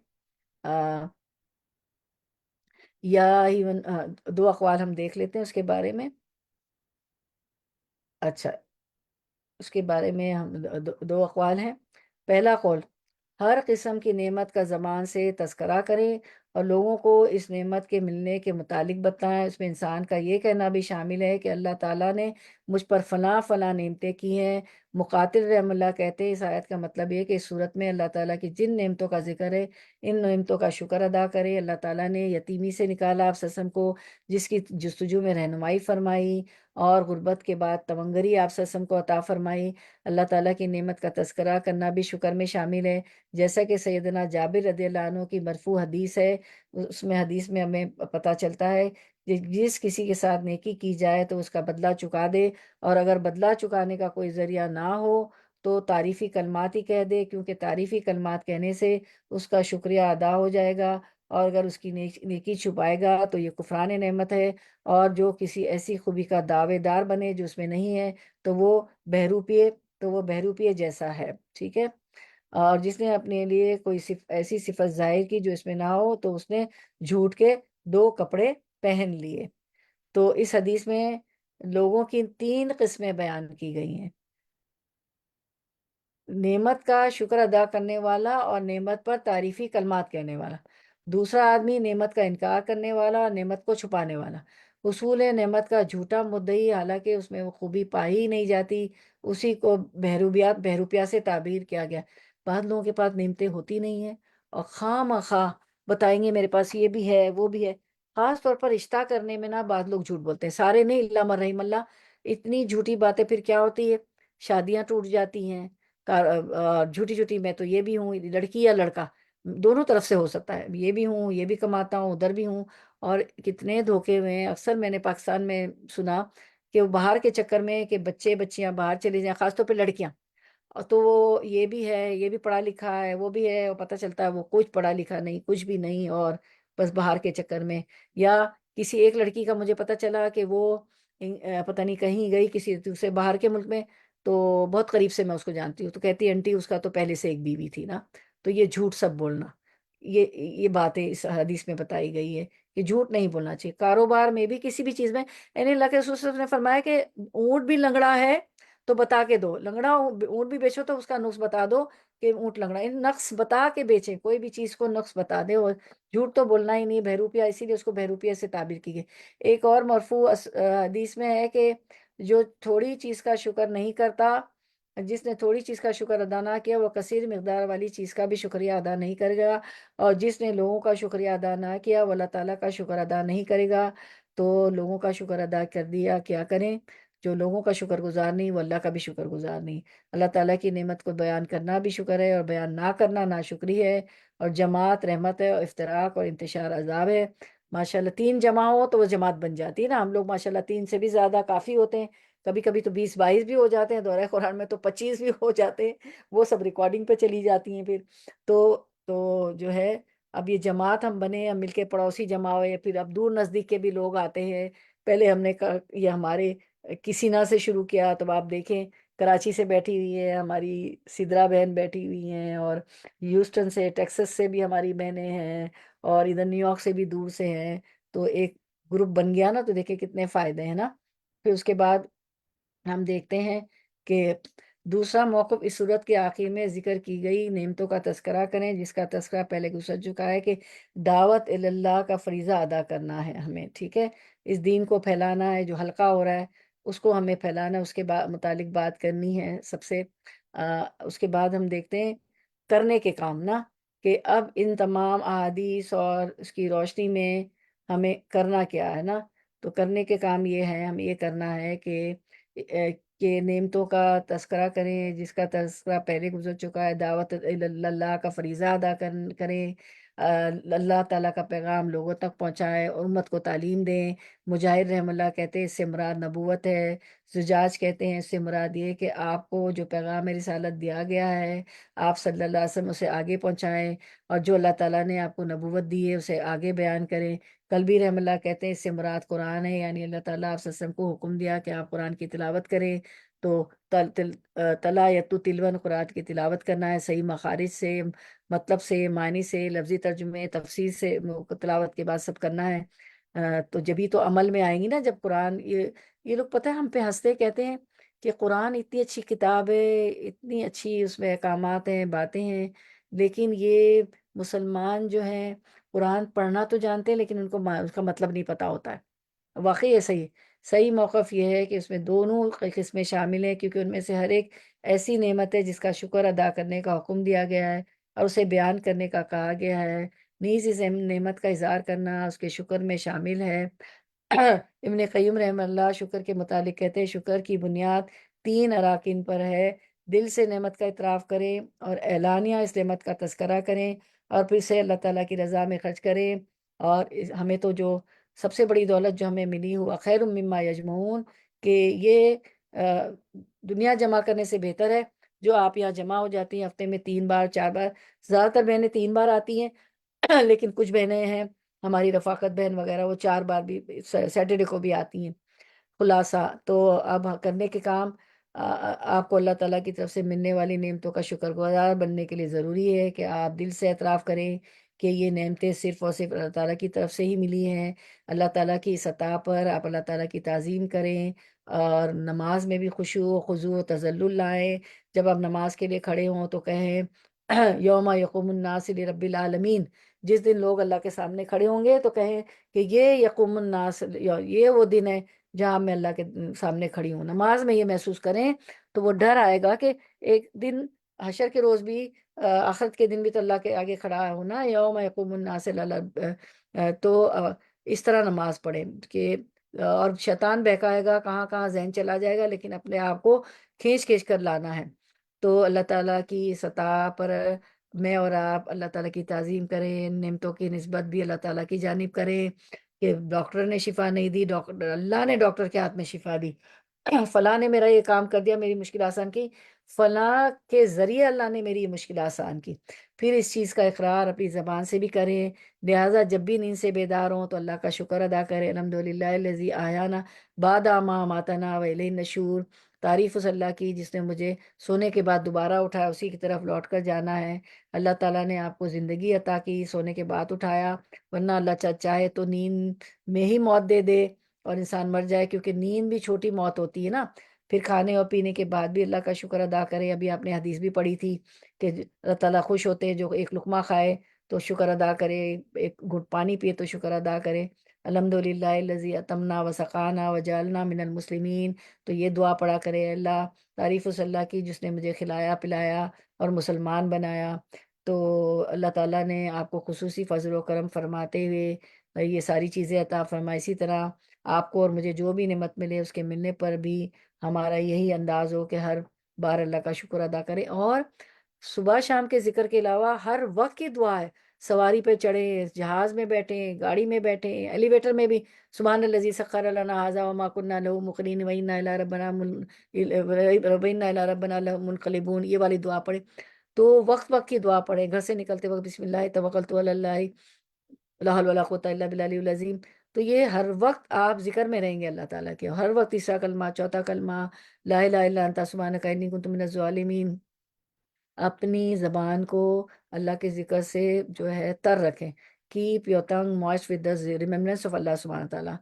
دو اقوال ہم دیکھ لیتے ہیں اس کے بارے میں۔ اچھا، اس کے بارے میں ہم دو اقوال ہیں۔ پہلا قول، ہر قسم کی نعمت کا زبان سے تذکرہ کریں اور لوگوں کو اس نعمت کے ملنے کے متعلق بتائیں۔ اس میں انسان کا یہ کہنا بھی شامل ہے کہ اللہ تعالیٰ نے مجھ پر فلاں فلاں نعمتیں کی ہیں۔ مقاتل رحم اللہ کہتے ہیں اس آیت کا مطلب یہ کہ اس صورت میں اللہ تعالیٰ کی جن نعمتوں کا ذکر ہے ان نعمتوں کا شکر ادا کرے۔ اللہ تعالیٰ نے یتیمی سے نکالا آپ وسلم کو، جس کی جستجو میں رہنمائی فرمائی، اور غربت کے بعد تونگری آپ وسلم کو عطا فرمائی۔ اللہ تعالیٰ کی نعمت کا تذکرہ کرنا بھی شکر میں شامل ہے، جیسا کہ سیدنا جابر رضی اللہ عنہ کی مرفوع حدیث ہے۔ اس میں حدیث میں ہمیں پتہ چلتا ہے کہ جس کسی کے ساتھ نیکی کی جائے تو اس کا بدلہ چکا دے، اور اگر بدلہ چکانے کا کوئی ذریعہ نہ ہو تو تعریفی کلمات ہی کہہ دے، کیونکہ تعریفی کلمات کہنے سے اس کا شکریہ ادا ہو جائے گا، اور اگر اس کی نیکی چھپائے گا تو یہ کفران نعمت ہے، اور جو کسی ایسی خوبی کا دعوے دار بنے جو اس میں نہیں ہے تو وہ بہروپیے جیسا ہے، ٹھیک ہے؟ اور جس نے اپنے لیے کوئی ایسی صفت ظاہر کی جو اس میں نہ ہو تو اس نے جھوٹ کے دو کپڑے پہن لیے۔ تو اس حدیث میں لوگوں کی تین قسمیں بیان کی گئی ہیں: نعمت کا شکر ادا کرنے والا اور نعمت پر تعریفی کلمات کہنے والا، دوسرا آدمی نعمت کا انکار کرنے والا اور نعمت کو چھپانے والا۔ اصول نعمت کا جھوٹا مدعی، حالانکہ اس میں وہ خوبی پائی ہی نہیں جاتی، اسی کو بہروپیہ سے تعبیر کیا گیا۔ بعض لوگوں کے پاس نعمتیں ہوتی نہیں ہیں اور خواہ مخواہ بتائیں گے میرے پاس یہ بھی ہے وہ بھی ہے۔ خاص طور پر رشتہ کرنے میں نا بعض لوگ جھوٹ بولتے ہیں، سارے نہیں، اللہ من رحم اللہ۔ اتنی جھوٹی باتیں پھر کیا ہوتی ہے، شادیاں ٹوٹ جاتی ہیں۔ جھوٹی جھوٹی میں تو یہ بھی ہوں، لڑکی یا لڑکا دونوں طرف سے ہو سکتا ہے، یہ بھی ہوں، یہ بھی کماتا ہوں، ادھر بھی ہوں۔ اور کتنے دھوکے ہوئے ہیں، اکثر میں نے پاکستان میں سنا کہ وہ باہر کے چکر میں کہ بچے بچیاں باہر چلے جائیں، خاص طور پہ لڑکیاں، اور تو وہ یہ بھی ہے، یہ بھی پڑھا لکھا ہے، وہ بھی ہے، اور پتہ چلتا ہے وہ کچھ پڑھا لکھا نہیں، کچھ بھی نہیں، اور بس باہر کے چکر میں۔ یا کسی ایک لڑکی کا مجھے پتہ چلا کہ وہ پتہ نہیں کہیں گئی کسی دوسرے باہر کے ملک میں، تو بہت قریب سے میں اس کو جانتی ہوں، تو کہتی آنٹی اس کا تو پہلے سے ایک بیوی تھی نا۔ تو یہ جھوٹ سب بولنا، یہ باتیں اس حدیث میں بتائی گئی ہے کہ جھوٹ نہیں بولنا چاہیے۔ کاروبار میں بھی، کسی بھی چیز میں، یعنی اللہ کے رسول صلی اللہ علیہ وسلم نے فرمایا کہ اونٹ بھی لنگڑا ہے تو بتا کے دو، لنگڑا اونٹ بھی بیچو تو اس کا نقص بتا دو کہ اونٹ لنگڑا، نقص بتا کے بیچیں، کوئی بھی چیز کو نقص بتا دے، اور جھوٹ تو بولنا ہی نہیں، بہروپیہ، اسی لیے اس کو بہروپیہ سے تعبیر کی گئی۔ ایک اور مرفوع حدیث میں ہے کہ جو تھوڑی چیز کا شکر نہیں کرتا، جس نے تھوڑی چیز کا شکر ادا نہ کیا وہ کثیر مقدار والی چیز کا بھی شکریہ ادا نہیں کرے گا، اور جس نے لوگوں کا شکریہ ادا نہ کیا وہ اللہ تعالیٰ کا شکر ادا نہیں کرے گا۔ تو لوگوں کا شکر ادا کر دیا، کیا کریں؟ جو لوگوں کا شکر گزار نہیں وہ اللہ کا بھی شکر گزار نہیں۔ اللہ تعالیٰ کی نعمت کو بیان کرنا بھی شکر ہے، اور بیان نہ کرنا ناشکری ہے، اور جماعت رحمت ہے، اور افتراق اور انتشار عذاب ہے۔ ماشاءاللہ 3 جمع ہو تو وہ جماعت بن جاتی ہے نا، ہم لوگ ماشاءاللہ 3 سے بھی زیادہ کافی ہوتے ہیں، کبھی کبھی تو 20-22 بھی ہو جاتے ہیں، دورہ قرآن میں تو 25 بھی ہو جاتے ہیں، وہ سب ریکارڈنگ پہ چلی جاتی ہیں پھر۔ تو جو ہے اب یہ جماعت ہم بنے، ہم مل کے پڑوسی جمع ہوئے، پھر اب دور نزدیک کے بھی لوگ آتے ہیں۔ پہلے ہم نے یہ ہمارے کسی نہ سے شروع کیا، تو آپ دیکھیں کراچی سے بیٹھی ہوئی ہے ہماری سدرا بہن، بیٹھی ہوئی ہیں، اور ہیوسٹن سے، ٹیکسس سے بھی ہماری بہنیں ہیں، اور ادھر نیو یارک سے بھی دور سے ہیں، تو ایک گروپ بن گیا نا، تو دیکھیں کتنے فائدے ہیں نا۔ پھر اس کے بعد ہم دیکھتے ہیں کہ دوسرا موقف اس صورت کے آخر میں ذکر کی گئی نعمتوں کا تذکرہ کریں، جس کا تذکرہ پہلے گزر چکا ہے، کہ دعوت اللہ کا فریضہ ادا کرنا ہے ہمیں، ٹھیک ہے، اس دین کو پھیلانا ہے، جو حلقہ ہو رہا ہے اس کو ہمیں پھیلانا ہے، اس کے متعلق بات کرنی ہے سب سے۔ اس کے بعد ہم دیکھتے ہیں کرنے کے کام نا، کہ اب ان تمام احادیث اور اس کی روشنی میں ہمیں کرنا کیا ہے نا۔ تو کرنے کے کام یہ ہے، ہم یہ کرنا ہے کہ نعمتوں کا تذکرہ کریں، جس کا تذکرہ پہلے گزر چکا ہے، دعوت اللہ کا فریضہ ادا کریں، اللہ تعالیٰ کا پیغام لوگوں تک پہنچائیں، اور امت کو تعلیم دیں۔ مجاہد رحم اللہ کہتے ہیں اس سے مراد نبوت ہے، زجاج کہتے ہیں اس سے مراد یہ کہ آپ کو جو پیغام رسالت دیا گیا ہے آپ صلی اللہ علیہ وسلم اسے آگے پہنچائیں، اور جو اللہ تعالیٰ نے آپ کو نبوت دی ہے اسے آگے بیان کریں۔ قلبی رحم اللہ کہتے ہیں اس سے مراد قرآن ہے، یعنی اللہ تعالیٰ آپ صلی اللہ علیہ وسلم کو حکم دیا کہ آپ قرآن کی تلاوت کریں، تو تلا یتو تلون قرآن کی تلاوت کرنا ہے، صحیح مخارج سے، مطلب سے، معنی سے، لفظی ترجمے، تفسیر سے، تلاوت کے بعد سب کرنا ہے۔ تو جبھی تو عمل میں آئیں گی نا، جب قرآن یہ لوگ پتہ ہے ہم پہ ہنستے، کہتے ہیں کہ قرآن اتنی اچھی کتاب ہے، اتنی اچھی اس میں احکامات ہیں، باتیں ہیں، لیکن یہ مسلمان جو ہیں قرآن پڑھنا تو جانتے ہیں لیکن ان کو اس کا مطلب نہیں پتہ ہوتا ہے۔ واقعی یہ صحیح موقف یہ ہے کہ اس میں دونوں قسمیں شامل ہیں، کیونکہ ان میں سے ہر ایک ایسی نعمت ہے جس کا شکر ادا کرنے کا حکم دیا گیا ہے، اور اسے بیان کرنے کا کہا گیا ہے۔ نیز اس نعمت کا اظہار کرنا اس کے شکر میں شامل ہے۔ ابن قیم رحمہ اللہ شکر کے متعلق کہتے ہیں شکر کی بنیاد 3 اراکین پر ہے، دل سے نعمت کا اعتراف کریں، اور اعلانیہ اس نعمت کا تذکرہ کریں، اور پھر سے اللہ تعالیٰ کی رضا میں خرچ کریں۔ اور ہمیں تو جو سب سے بڑی دولت جو ہمیں ملی ہوا خیر مما یجمعون، کہ یہ دنیا جمع کرنے سے بہتر ہے جو آپ یہاں جمع ہو جاتی ہیں ہفتے میں 3 بار 4 بار، زیادہ تر بہنیں 3 بار آتی ہیں، لیکن کچھ بہنیں ہیں ہماری رفاقت بہن وغیرہ وہ 4 بار بھی سیٹرڈے کو بھی آتی ہیں۔ خلاصہ تو اب کرنے کے کام آپ کو اللہ تعالیٰ کی طرف سے ملنے والی نعمتوں کا شکر گزار بننے کے لیے ضروری ہے کہ آپ دل سے اعتراف کریں کہ یہ نعمتیں صرف اور صرف اللہ تعالیٰ کی طرف سے ہی ملی ہیں۔ اللہ تعالیٰ کی سطح پر آپ اللہ تعالیٰ کی تعظیم کریں، اور نماز میں بھی خشوع و خضوع و تذلل لائیں۔ جب آپ نماز کے لیے کھڑے ہوں تو کہیں یوم یقوم الناس لرب العالمین، جس دن لوگ اللہ کے سامنے کھڑے ہوں گے تو کہیں کہ یہ یقوم الناس، یہ وہ دن ہے جہاں میں اللہ کے سامنے کھڑی ہوں۔ نماز میں یہ محسوس کریں تو وہ ڈر آئے گا کہ ایک دن حشر کے روز بھی، آخرت کے دن بھی تو اللہ کے آگے کھڑا ہونا، یوم یقوم الناس تو اس طرح نماز پڑھیں کہ اور شیطان بہکائے گا، کہاں کہاں ذہن چلا جائے گا، لیکن اپنے آپ کو کھینچ کھینچ کر لانا ہے۔ تو اللہ تعالیٰ کی سطح پر میں اور آپ اللہ تعالیٰ کی تعظیم کریں، نعمتوں کی نسبت بھی اللہ تعالیٰ کی جانب کریں، کہ ڈاکٹر نے شفا نہیں دی، ڈاکٹر اللہ نے ڈاکٹر کے ہاتھ میں شفا دی، فلاں نے میرا یہ کام کر دیا، میری مشکل آسان کی، فلاں کے ذریعے اللہ نے میری یہ مشکل آسان کی۔ پھر اس چیز کا اقرار اپنی زبان سے بھی کریں، لہٰذا جب بھی نیند سے بیدار ہوں تو اللہ کا شکر ادا کریں، الحمدللہ الذی احیانا بعد ما اماتنا والیہ النشور، تعریف اس اللہ کی جس نے مجھے سونے کے بعد دوبارہ اٹھایا، اسی کی طرف لوٹ کر جانا ہے۔ اللہ تعالیٰ نے آپ کو زندگی عطا کی، سونے کے بعد اٹھایا، ورنہ اللہ چاہے تو نیند میں ہی موت دے دے اور انسان مر جائے، کیونکہ نیند بھی چھوٹی موت ہوتی ہے نا۔ پھر کھانے اور پینے کے بعد بھی اللہ کا شکر ادا کرے. ابھی آپ نے حدیث بھی پڑھی تھی کہ اللہ تعالیٰ خوش ہوتے ہیں جو ایک لقمہ کھائے تو شکر ادا کرے، ایک گھٹ پانی پیے تو شکر ادا کرے. الحمد للہ الذی اتمنا وسقانا وجعلنا من المسلمین. تو یہ دعا پڑھا کرے، اللہ تعریف اس اللہ کی جس نے مجھے کھلایا پلایا اور مسلمان بنایا. تو اللہ تعالیٰ نے آپ کو خصوصی فضل و کرم فرماتے ہوئے یہ ساری چیزیں عطا فرمائے. اسی طرح آپ کو اور مجھے جو بھی نعمت ملے اس کے ملنے پر بھی ہمارا یہی انداز ہو کہ ہر بار اللہ کا شکر ادا کرے. اور صبح شام کے ذکر کے علاوہ ہر وقت کی دعا ہے. سواری پہ چڑھے، جہاز میں بیٹھے، گاڑی میں بیٹھے، ایلیویٹر میں بھی سبحان الذی سخر لنا ھذا وما كنا له مقرنین وانا الی ربنا وانا الی ربنا منقلبون. یہ والی دعا پڑھے. تو وقت وقت کی دعا پڑھے. گھر سے نکلتے وقت بسم اللہ توکلت علی اللہ لا حول ولا قوت الا باللہ العلی العظیم. تو یہ ہر وقت آپ ذکر میں رہیں گے اللہ تعالیٰ کے. ہر وقت تیسرا کلمہ، چوتھا کلمہ لا الہ الا انت سبحانک انی کنت من الظالمین. اپنی زبان کو اللہ کے ذکر سے جو ہے تر رکھیں. Keep your tongue moist with the remembrance of Allah سبحانہ تعالیٰ.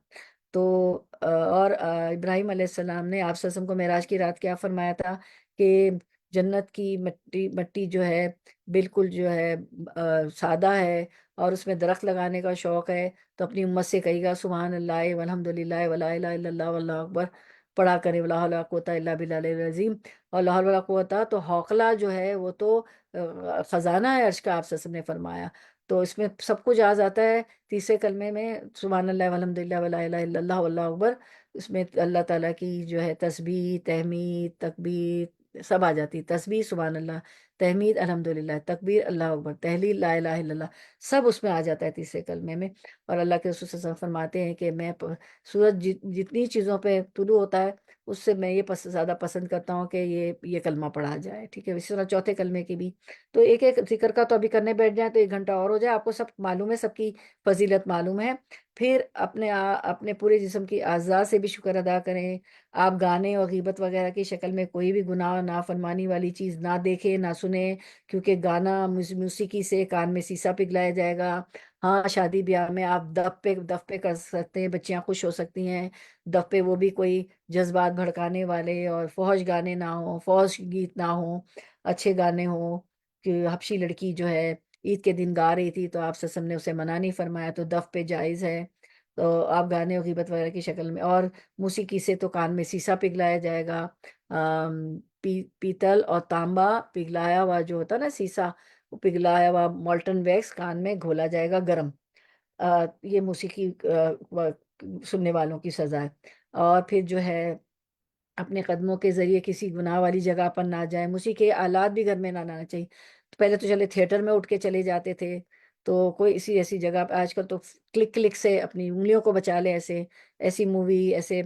تو اور ابراہیم علیہ السلام نے آپ صلی اللہ علیہ وسلم کو معراج کی رات کیا فرمایا تھا کہ جنت کی مٹی مٹی جو ہے بالکل جو ہے سادہ ہے اور اس میں درخت لگانے کا شوق ہے. تو اپنی امت سے کہی گا سبحان اللہ والحمد للہ ولا الہ الا اللہ واللہ اکبر پڑھا کرے ولا حول ولا قوت الا باللہ العلی العظیم. اور لا حول ولا قوت تو حوصلہ جو ہے وہ تو خزانہ ہے عرش کا، آپ سے نے فرمایا. تو اس میں سب کچھ آ جاتا ہے. تیسرے کلمے میں سبحان اللہ والحمد للہ ولا الہ الا اللہ واللہ اکبر، اس میں اللہ تعالیٰ کی جو ہے تسبیح، تحمید، تکبیر سب آ جاتی. تسبیح سبحان اللہ، تحمید الحمدللہ، تکبیر اللہ اکبر، تحلیل لا الہ الا اللہ، سب اس میں آ جاتا ہے تیسرے کلمے میں. اور اللہ کے رسول صلی اللہ علیہ وسلم فرماتے ہیں کہ میں سورج جتنی چیزوں پہ طلوع ہوتا ہے اس سے میں یہ زیادہ پسند کرتا ہوں کہ یہ کلمہ پڑھا جائے. ٹھیک ہے. اسی طرح چوتھے کلمے کی بھی. تو ایک ایک ذکر کا تو ابھی کرنے بیٹھ جائیں تو 1 گھنٹہ اور ہو جائے. آپ کو سب معلوم ہے، سب کی فضیلت معلوم ہے. پھر اپنے پورے جسم کی اعضاء سے بھی شکر ادا کریں. آپ گانے اور غیبت وغیرہ کی شکل میں کوئی بھی گناہ نافرمانی والی چیز نہ دیکھیں نہ سنیں، کیونکہ گانا موسیقی سے کان میں سیسا پگھلایا جائے گا. ہاں شادی بیاہ میں آپ دف پہ کر سکتے ہیں، بچیاں خوش ہو سکتی ہیں دف پہ، وہ بھی کوئی جذبات بھڑکانے والے اور فحش گانے نہ ہوں، فحش گیت نہ ہوں، اچھے گانے ہوں. کہ حبشی لڑکی جو ہے عید کے دن گا رہی تھی تو آپ سسم نے اسے منع نہیں فرمایا، تو دف پہ جائز ہے. تو آپ گانے اور غیبت وغیرہ کی شکل میں، اور موسیقی سے تو کان میں سیسا پگھلایا جائے گا. پیتل اور تانبا پگھلایا ہوا جو ہوتا نا سیسا، وہ پگھلایا ہوا مولٹن ویکس کان میں گھولا جائے گا گرم. یہ موسیقی سننے والوں کی سزا ہے. اور پھر جو ہے اپنے قدموں کے ذریعے کسی گناہ والی جگہ پر نہ جائیں. موسیقی کے آلات بھی گھر میں نہ لانا چاہیے. تو پہلے تو چلے تھیٹر میں اٹھ کے چلے جاتے تھے، تو کوئی اسی ایسی جگہ پہ آج کل تو کلک کلک سے اپنی انگلیوں کو بچا لیں. ایسی مووی، ایسے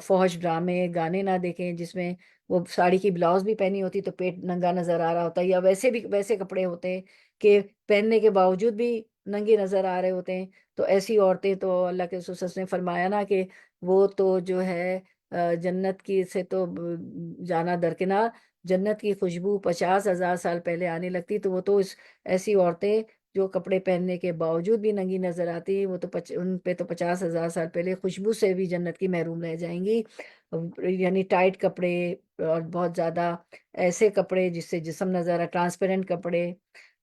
فحش ڈرامے گانے نہ دیکھیں جس میں وہ ساڑی کی بلاؤز بھی پہنی ہوتی تو پیٹ ننگا نظر آ رہا ہوتا ہے، یا ویسے کپڑے ہوتے ہیں کہ پہننے کے باوجود بھی ننگی نظر آ رہے ہوتے ہیں. تو ایسی عورتیں تو اللہ کے رسول صلی اللہ علیہ وسلم نے فرمایا نا کہ وہ تو جو ہے جنت کی سے تو جانا درکنار، جنت کی خوشبو 50,000 سال پہلے آنے لگتی. تو وہ تو ایسی عورتیں جو کپڑے پہننے کے باوجود بھی ننگی نظر آتی، وہ تو ان پہ تو 50,000 سال پہلے خوشبو سے بھی جنت کی محروم رہ جائیں گی. یعنی ٹائٹ کپڑے اور بہت زیادہ ایسے کپڑے جس سے جسم نظر آ، ٹرانسپیرنٹ کپڑے.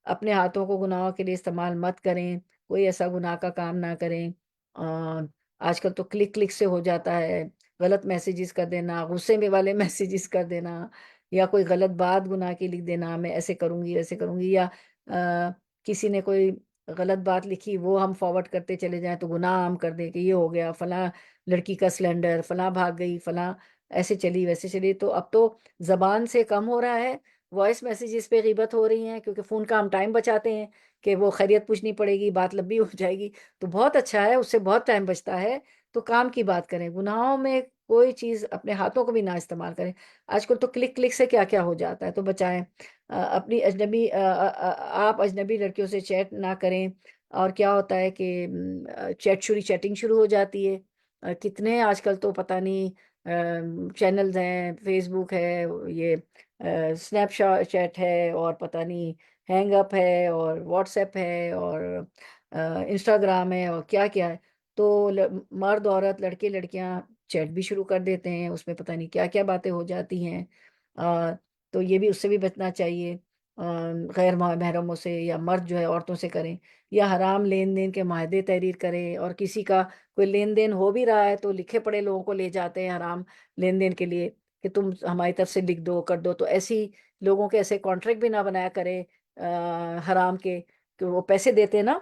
اپنے ہاتھوں کو گناہوں کے لیے استعمال مت کریں، کوئی ایسا گناہ کا کام نہ کریں. آج کل تو کلک کلک سے ہو جاتا ہے، غلط میسیجز کر دینا، غصے میں والے میسیجز کر دینا، یا کوئی غلط بات گناہ کی لکھ دینا، میں ایسے کروں گی ایسے کروں گی، یا کسی نے کوئی غلط بات لکھی وہ ہم فارورڈ کرتے چلے جائیں تو گناہ عام کر دیں کہ یہ ہو گیا فلاں لڑکی کا سلنڈر، فلاں بھاگ گئی، فلاں ایسے چلی ویسے چلی. تو اب تو زبان سے کم ہو رہا ہے، وائس میسیجز پہ غیبت ہو رہی ہیں، کیونکہ فون کا ہم ٹائم بچاتے ہیں کہ وہ خیریت پوچھنی پڑے گی، بات لمبی ہو جائے گی. تو بہت اچھا ہے، اس سے بہت ٹائم بچتا ہے. تو کام کی بات کریں، گناہوں میں کوئی چیز اپنے ہاتھوں کو بھی نہ استعمال کریں. آج کل تو کلک کلک سے کیا کیا ہو جاتا ہے، تو بچائیں. اپنی آپ اجنبی لڑکیوں سے چیٹ نہ کریں. اور کیا ہوتا ہے کہ چیٹنگ شروع ہو جاتی ہے. کتنے آج کل تو پتہ نہیں چینلز ہیں، فیس بک ہے، یہ اسنیپ چیٹ ہے، اور پتہ نہیں ہینگ اپ ہے، اور واٹس ایپ ہے، اور انسٹاگرام ہے، اور کیا کیا ہے. تو مرد عورت لڑکے لڑکیاں چیٹ بھی شروع کر دیتے ہیں، اس میں پتہ نہیں کیا کیا باتیں ہو جاتی ہیں، تو یہ بھی اس سے بھی بچنا چاہیے۔ غیر محرموں سے، یا مرد جو ہے عورتوں سے کریں، یا حرام لین دین کے معاہدے تحریر کریں، اور کسی کا کوئی لین دین ہو بھی رہا ہے تو لکھے پڑے لوگوں کو لے جاتے ہیں حرام لین دین کے لیے کہ تم ہماری طرف سے لکھ دو کر دو، تو ایسی لوگوں کے ایسے کانٹریکٹ بھی نہ بنایا کرے حرام کے، کہ وہ پیسے دیتے ہیں نا،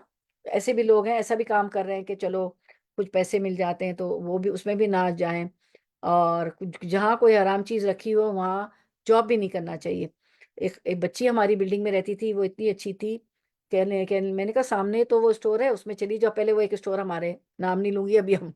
ایسے بھی لوگ ہیں ایسا بھی کام کر رہے ہیں کہ چلو کچھ پیسے مل جاتے ہیں، تو وہ بھی اس میں بھی نہ جائیں۔ اور جہاں کوئی حرام چیز رکھی ہو وہاں جاب بھی نہیں کرنا چاہیے۔ ایک بچی ہماری بلڈنگ میں رہتی تھی، وہ اتنی اچھی تھی، میں نے کہا سامنے تو وہ اسٹور ہے، اس میں چلی جاؤ، پہلے وہ ایک اسٹور ہمارے، نام نہیں لوں گی ابھی ہم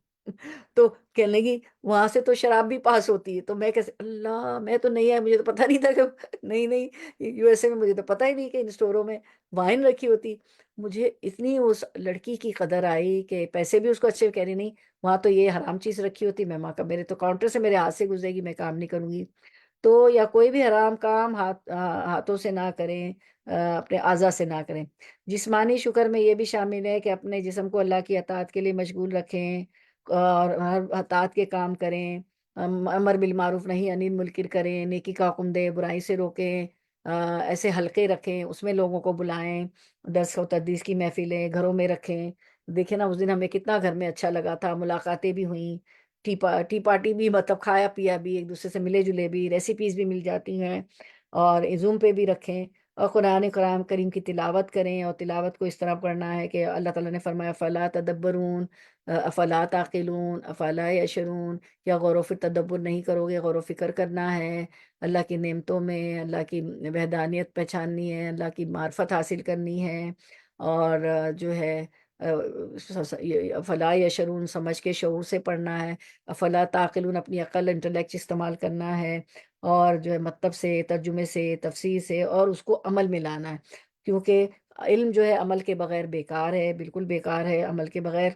تو کہنے لگی وہاں سے تو شراب بھی پاس ہوتی ہے، تو میں کیسے، اللہ میں تو نہیں ہے، مجھے تو پتہ نہیں تھا کہ نہیں نہیں یو ایس اے میں مجھے تو پتہ ہی نہیں کہ ان اسٹوروں میں وائن رکھی ہوتی۔ مجھے اتنی اس لڑکی کی قدر آئی کہ پیسے بھی اس کو اچھے کہہ رہی، نہیں وہاں تو یہ حرام چیز رکھی ہوتی، میں وہاں کا، میرے تو کاؤنٹر سے میرے ہاتھ سے گزرے گی، میں کام نہیں کروں گی۔ تو یا کوئی بھی حرام کام ہاتھوں سے نہ کریں، اپنے اعضاء سے نہ کریں۔ جسمانی شکر میں یہ بھی شامل ہے کہ اپنے جسم کو اللہ کی اطاعت کے لیے مشغول رکھیں، اور ہر اطاعت کے کام کریں، امر بالمعروف نہیں انیل منکر کریں، نیکی کا حکم دیں، برائی سے روکیں، ایسے حلقے رکھیں، اس میں لوگوں کو بلائیں، درس و تدریس کی محفلیں گھروں میں رکھیں۔ دیکھیں نا اس دن ہمیں کتنا گھر میں اچھا لگا تھا، ملاقاتیں بھی ہوئیں، ٹی پارٹی بھی، مطلب کھایا پیا بھی، ایک دوسرے سے ملے جلے بھی، ریسیپیز بھی مل جاتی ہیں، اور زوم پہ بھی رکھیں، اور قرآن کریم کی تلاوت کریں، اور تلاوت کو اس طرح پڑھنا ہے کہ اللہ تعالیٰ نے فرمایا فلا تدبرون افلا تعقلون افلا یشرون، یا غور و فکر تدبر نہیں کرو گے، غور و فکر کرنا ہے اللہ کی نعمتوں میں، اللہ کی وحدانیت پہچاننی ہے، اللہ کی معرفت حاصل کرنی ہے، اور جو ہے فلا یشرون سمجھ کے شعور سے پڑھنا ہے، فلا تعقلون اپنی عقل انٹلیکٹ استعمال کرنا ہے، اور جو ہے مطلب سے، ترجمے سے، تفسیر سے، اور اس کو عمل میں لانا ہے، کیونکہ علم جو ہے عمل کے بغیر بیکار ہے، بالکل بیکار ہے عمل کے بغیر۔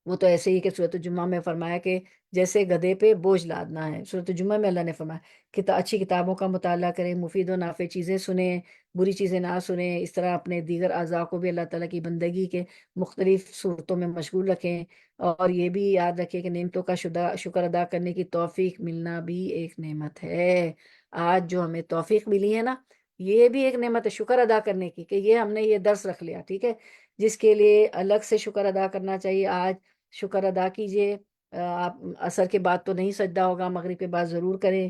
وہ تو ایسے ہی کہ سورۃ الجمعہ میں فرمایا کہ جیسے گدھے پہ بوجھ لادنا ہے، سورۃ الجمعہ میں اللہ نے فرمایا کہ اچھی کتابوں کا مطالعہ کریں، مفید و نافع چیزیں سنیں، بری چیزیں نہ سنیں، اس طرح اپنے دیگر اعضاء کو بھی اللہ تعالیٰ کی بندگی کے مختلف صورتوں میں مشغول رکھیں، اور یہ بھی یاد رکھیں کہ نعمتوں کا شکر ادا کرنے کی توفیق ملنا بھی ایک نعمت ہے۔ آج جو ہمیں توفیق ملی ہے نا، یہ بھی ایک نعمت ہے شکر ادا کرنے کی، کہ یہ ہم نے یہ درس رکھ لیا، ٹھیک ہے، جس کے لیے الگ سے شکر ادا کرنا چاہیے۔ آج شکر ادا کیجئے، آپ عصر کے بعد تو نہیں سجدہ ہوگا، مغرب کے بعد ضرور کریں۔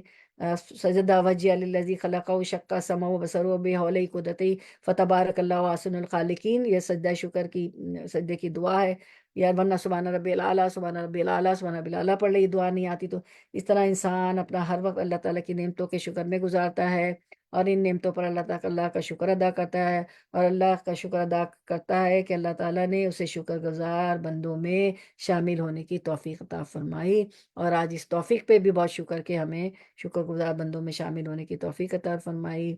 سجدہ وجہ للذی خلقہ شق سمعہ بصرہ بحولہ قدرتہ فتبارک اللہ احسن الخالقین، یہ سجدہ شکر کی سجدے کی دعا ہے۔ یا ورنہ سبحان ربی العلیٰ، سبحان ربی العلیٰ، سبحان ربی العلیٰ پڑھ لے، یہ دعا نہیں آتی تو اس طرح انسان اپنا ہر وقت اللہ تعالیٰ کی نعمتوں کے شکر میں گزارتا ہے، اور ان نعمتوں پر اللہ کا شکر ادا کرتا ہے، اور اللہ کا شکر ادا کرتا ہے کہ اللہ تعالیٰ نے اسے شکر گزار بندوں میں شامل ہونے کی توفیق عطا فرمائی۔ اور آج اس توفیق پہ بھی بہت شکر کہ ہمیں شکر گزار بندوں میں شامل ہونے کی توفیق عطا فرمائی۔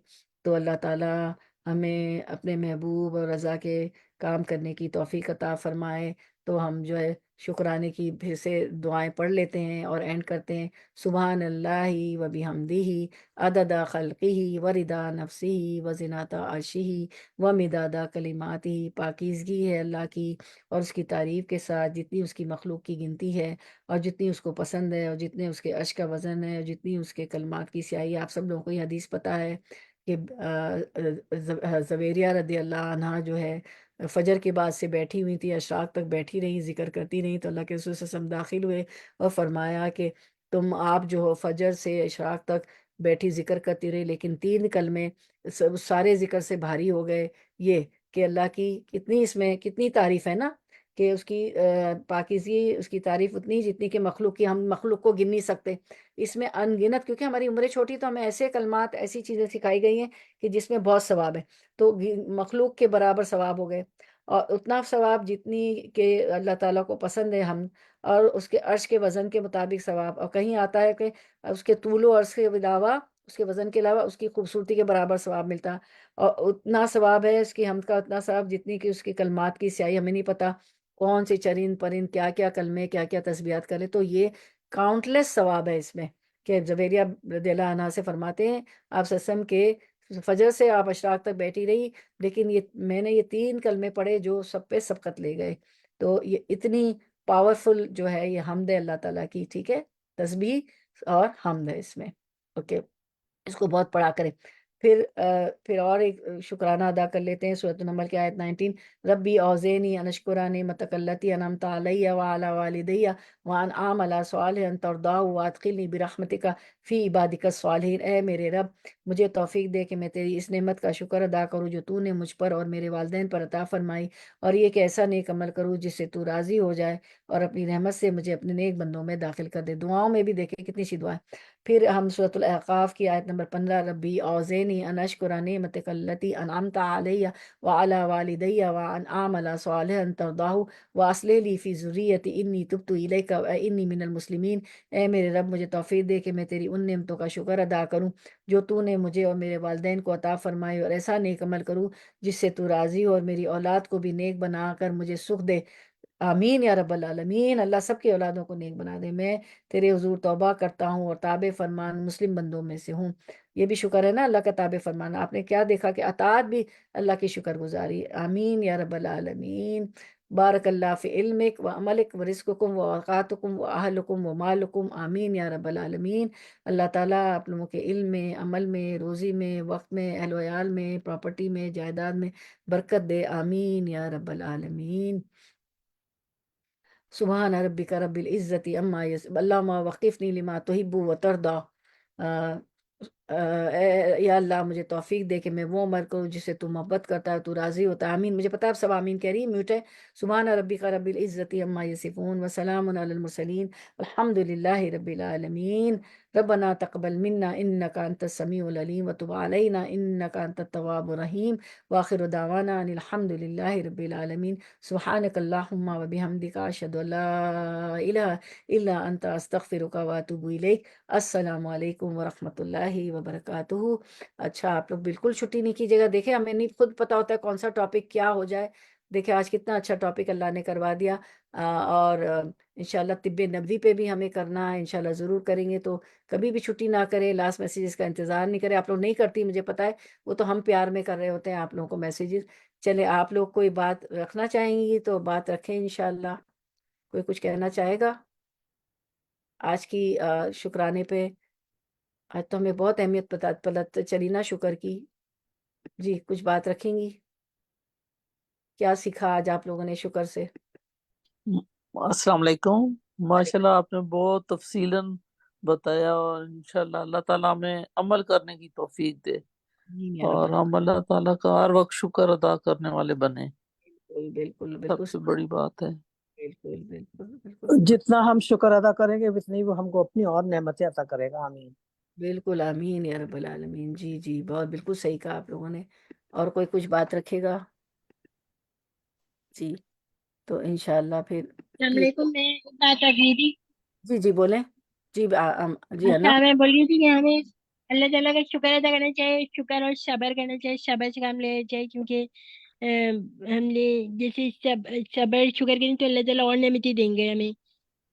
تو اللہ تعالیٰ ہمیں اپنے محبوب اور رضا کے کام کرنے کی توفیق عطا فرمائے۔ تو ہم جو ہے شکرانے کی پھر سے دعائیں پڑھ لیتے ہیں اور اینڈ کرتے ہیں، سبحان اللہ و بحمدہ عدد خلقہ و رضا نفسہ و زنۃ عرشہ و مداد کلماتہ۔ پاکیزگی ہے اللہ کی اور اس کی تعریف کے ساتھ جتنی اس کی مخلوق کی گنتی ہے، اور جتنی اس کو پسند ہے، اور جتنے اس کے عرش کا وزن ہے، اور جتنی اس کے کلمات کی سیاہی ہے۔ آپ سب لوگوں کو یہ حدیث پتہ ہے کہ زویریہ رضی اللہ عنہا جو ہے فجر کے بعد سے بیٹھی ہوئی تھی، اشراق تک بیٹھی رہی، ذکر کرتی رہی، تو اللہ کے رسول صلی اللہ علیہ وسلم داخل ہوئے اور فرمایا کہ آپ جو ہو فجر سے اشراق تک بیٹھی ذکر کرتی رہی، لیکن 3 کلمے سارے ذکر سے بھاری ہو گئے، یہ کہ اللہ کی کتنی اس میں کتنی تعریف ہے نا، کہ اس کی پاکیزگی، اس کی تعریف اتنی جتنی کہ مخلوق کی، ہم مخلوق کو گن نہیں سکتے، اس میں ان گنت، کیونکہ ہماری عمریں چھوٹی، تو ہمیں ایسے کلمات ایسی چیزیں سکھائی گئی ہیں کہ جس میں بہت ثواب ہے، تو مخلوق کے برابر ثواب ہو گئے، اور اتنا ثواب جتنی کہ اللہ تعالیٰ کو پسند ہے ہم، اور اس کے عرش کے وزن کے مطابق ثواب، اور کہیں آتا ہے کہ اس کے طول و عرض کے علاوہ، اس کے وزن کے علاوہ اس کی خوبصورتی کے برابر ثواب ملتا، اور اتنا ثواب ہے اس کی حمد کا، اتنا ثواب جتنی کہ اس کی کلمات کی سیاہی، ہمیں نہیں پتہ کون سے چرند پرند کیا کیا کلمے کیا کیا تسبیحات کرے، تو یہ کاؤنٹلیس ثواب ہے اس میں، کہ زبیریہ رضی اللہ عنہا سے فرماتے ہیں آپ صلی اللہ علیہ وسلم کے فجر سے آپ اشراق تک بیٹھی رہی، لیکن میں نے یہ 3 کلمے پڑھے جو سب پہ سبقت لے گئے، تو یہ اتنی پاورفل جو ہے یہ حمد ہے اللہ تعالیٰ کی، ٹھیک ہے، تسبیح اور حمد ہے اس میں، اوکے، اس کو بہت پڑھا کریں۔ پھر اور ایک شکرانہ ادا کر لیتے ہیں، سورۃ النمل کی آیت 19، ربی اوزینی ان اشکر نعمتک التی انعمت علی وعلی والدی وان اعمل صالحا ترضاه وادخلنی برحمتک فی عبادک الصالحین۔ اے میرے رب، مجھے توفیق دے کہ میں تیری اس نعمت کا شکر ادا کروں جو تو نے مجھ پر اور میرے والدین پر عطا فرمائی، اور یہ کہ ایسا نیک عمل کروں جس سے تو راضی ہو جائے، اور اپنی رحمت سے مجھے اپنے نیک بندوں میں داخل کر دے۔ دعاؤں میں بھی دیکھیں کتنی سی دعا ہے۔ پھر ہم سورۃ الاحقاف کی آیت نمبر 15، ربی اوزینی ان اشکر نعمتک التی انعمت علی وعلی والدی وان اعمل صالحا ترضاه واصلح لی فی ذریتی انی تبت الیک انی من المسلمین۔ اے میرے رب، مجھے توفیق دے کہ میں تیری ان نعمتوں کا شکر ادا کروں جو تو نے مجھے اور میرے والدین کو عطا فرمائی، اور ایسا نیک عمل کروں جس سے تو راضی ہو، اور میری اولاد کو بھی نیک بنا کر مجھے سکھ دے۔ آمین یا رب العالمین۔ اللہ سب کی اولادوں کو نیک بنا دے۔ میں تیرے حضور توبہ کرتا ہوں اور تابع فرمان مسلم بندوں میں سے ہوں۔ یہ بھی شکر ہے نا اللہ کا تابع فرمان۔ آپ نے کیا دیکھا کہ اطاعت بھی اللہ کی شکر گزاری۔ آمین یا رب العالمین۔ بارک اللہ فی علمک و عملک و رزقکم و اوقاتکم و اہلکم و مالکم، آمین یا رب العالمین۔ اللہ تعالیٰ آپ لوگوں کے علم میں، عمل میں، روزی میں، وقت میں، اہل و عیال میں، پراپرٹی میں، جائیداد میں برکت دے، آمین یا رب العالمین۔ سبحان ربک رب العزت عما یصفون، اللہم وقفنی لما تحب و ترضی۔ یا اللہ مجھے توفیق دے کہ میں وہ عمل کروں جس سے تو محبت کرتا ہے، تو راضی ہوتا ہے۔ آمین۔ مجھے پتا ہے آپ سب آمین کہہ رہی ہیں، میوٹ ہے۔ سبحان ربک رب العزت عما یصفون وسلام علی المرسلین الحمد للہ رب العالمین۔ ربنا تقبل منا انک انت السمیع العلیم وتب علینا انک انت التواب الرحیم، واخر دعوانا ان الحمد للہ رب العالمین۔ سبحانک اللہم و بحمدک اشہد ان لا الہ الا انت استغفرک و اتوب الیک۔ السلام علیکم ورحمۃ اللہ وبرکاتہ۔ اچھا، آپ لوگ بالکل چھٹی نہیں کیجیے گا، دیکھیں ہمیں نہیں خود پتا ہوتا ہے کون سا ٹاپک کیا ہو جائے۔ دیکھیں آج کتنا اچھا ٹاپک اللہ نے کروا دیا، اور انشاءاللہ طب نبوی پہ بھی ہمیں کرنا ہے، انشاءاللہ ضرور کریں گے۔ تو کبھی بھی چھٹی نہ کریں، لاسٹ میسیجز کا انتظار نہیں کریں۔ آپ لوگ نہیں کرتی مجھے پتا ہے، وہ تو ہم پیار میں کر رہے ہوتے ہیں آپ لوگوں کو میسیجز۔ چلے آپ لوگ کوئی بات رکھنا چاہیں گی تو بات رکھیں انشاءاللہ۔ کوئی کچھ کہنا چاہے گا آج کی شکرانے پہ؟ آج تو ہمیں بہت اہمیت پتہ چلی نا شکر کی۔ جی کچھ بات رکھیں گی؟ کیا سیکھا آج آپ لوگوں نے شکر سے؟
السلام علیکم۔ ماشاءاللہ آپ نے بہت تفصیلاً بتایا، اور انشاءاللہ اللہ تعالیٰ ہمیں عمل کرنے کی توفیق دے،
آمین یا رب
اور ہم اللہ تعالیٰ کا ہر وقت شکر ادا کرنے والے بنے،
العالمین۔ بالکل
سب
بالکل
سے بڑی بات ہے۔
بالکل بالکل بالکل
جتنا ہم شکر ادا کریں گے اتنی وہ ہم کو اپنی اور نعمتیں عطا کرے گا۔ آمین۔
بالکل آمین یا رب العالمین۔ جی جی بہت بالکل صحیح کہا آپ لوگوں نے۔ اور کوئی کچھ بات رکھے گا؟ جی تو انشاءاللہ پھر
السلام
ٹھیک۔
علیکم، میں ایک بات رکھ رہی تھی۔
جی جی بولیں۔ جی جی انا۔
اچھا، میں بول رہی تھی کہ ہمیں اللہ تعالیٰ کا شکر ادا کرنا چاہیے، شکر اور صبر کرنا چاہیے، صبر سے کام لینا چاہیے، کیونکہ ہم نے جیسے صبر شکر کریں تو اللہ تعالیٰ اور نعمتیں دیں گے ہمیں۔ تو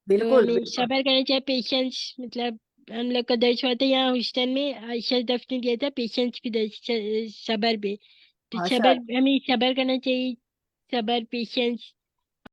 بالکل
ہمیں
بالکل
صبر کرنا چاہیے، پیشنس، مطلب ہم لوگ کا درس ہوا تھا یہاں ہuston میں، عائشہ دف نے دیا تھا پیشنس پہ درس، صبر پہ۔ تو
ماشاء
صبر، ہمیں صبر کرنا چاہیے، صبر، پیشنس،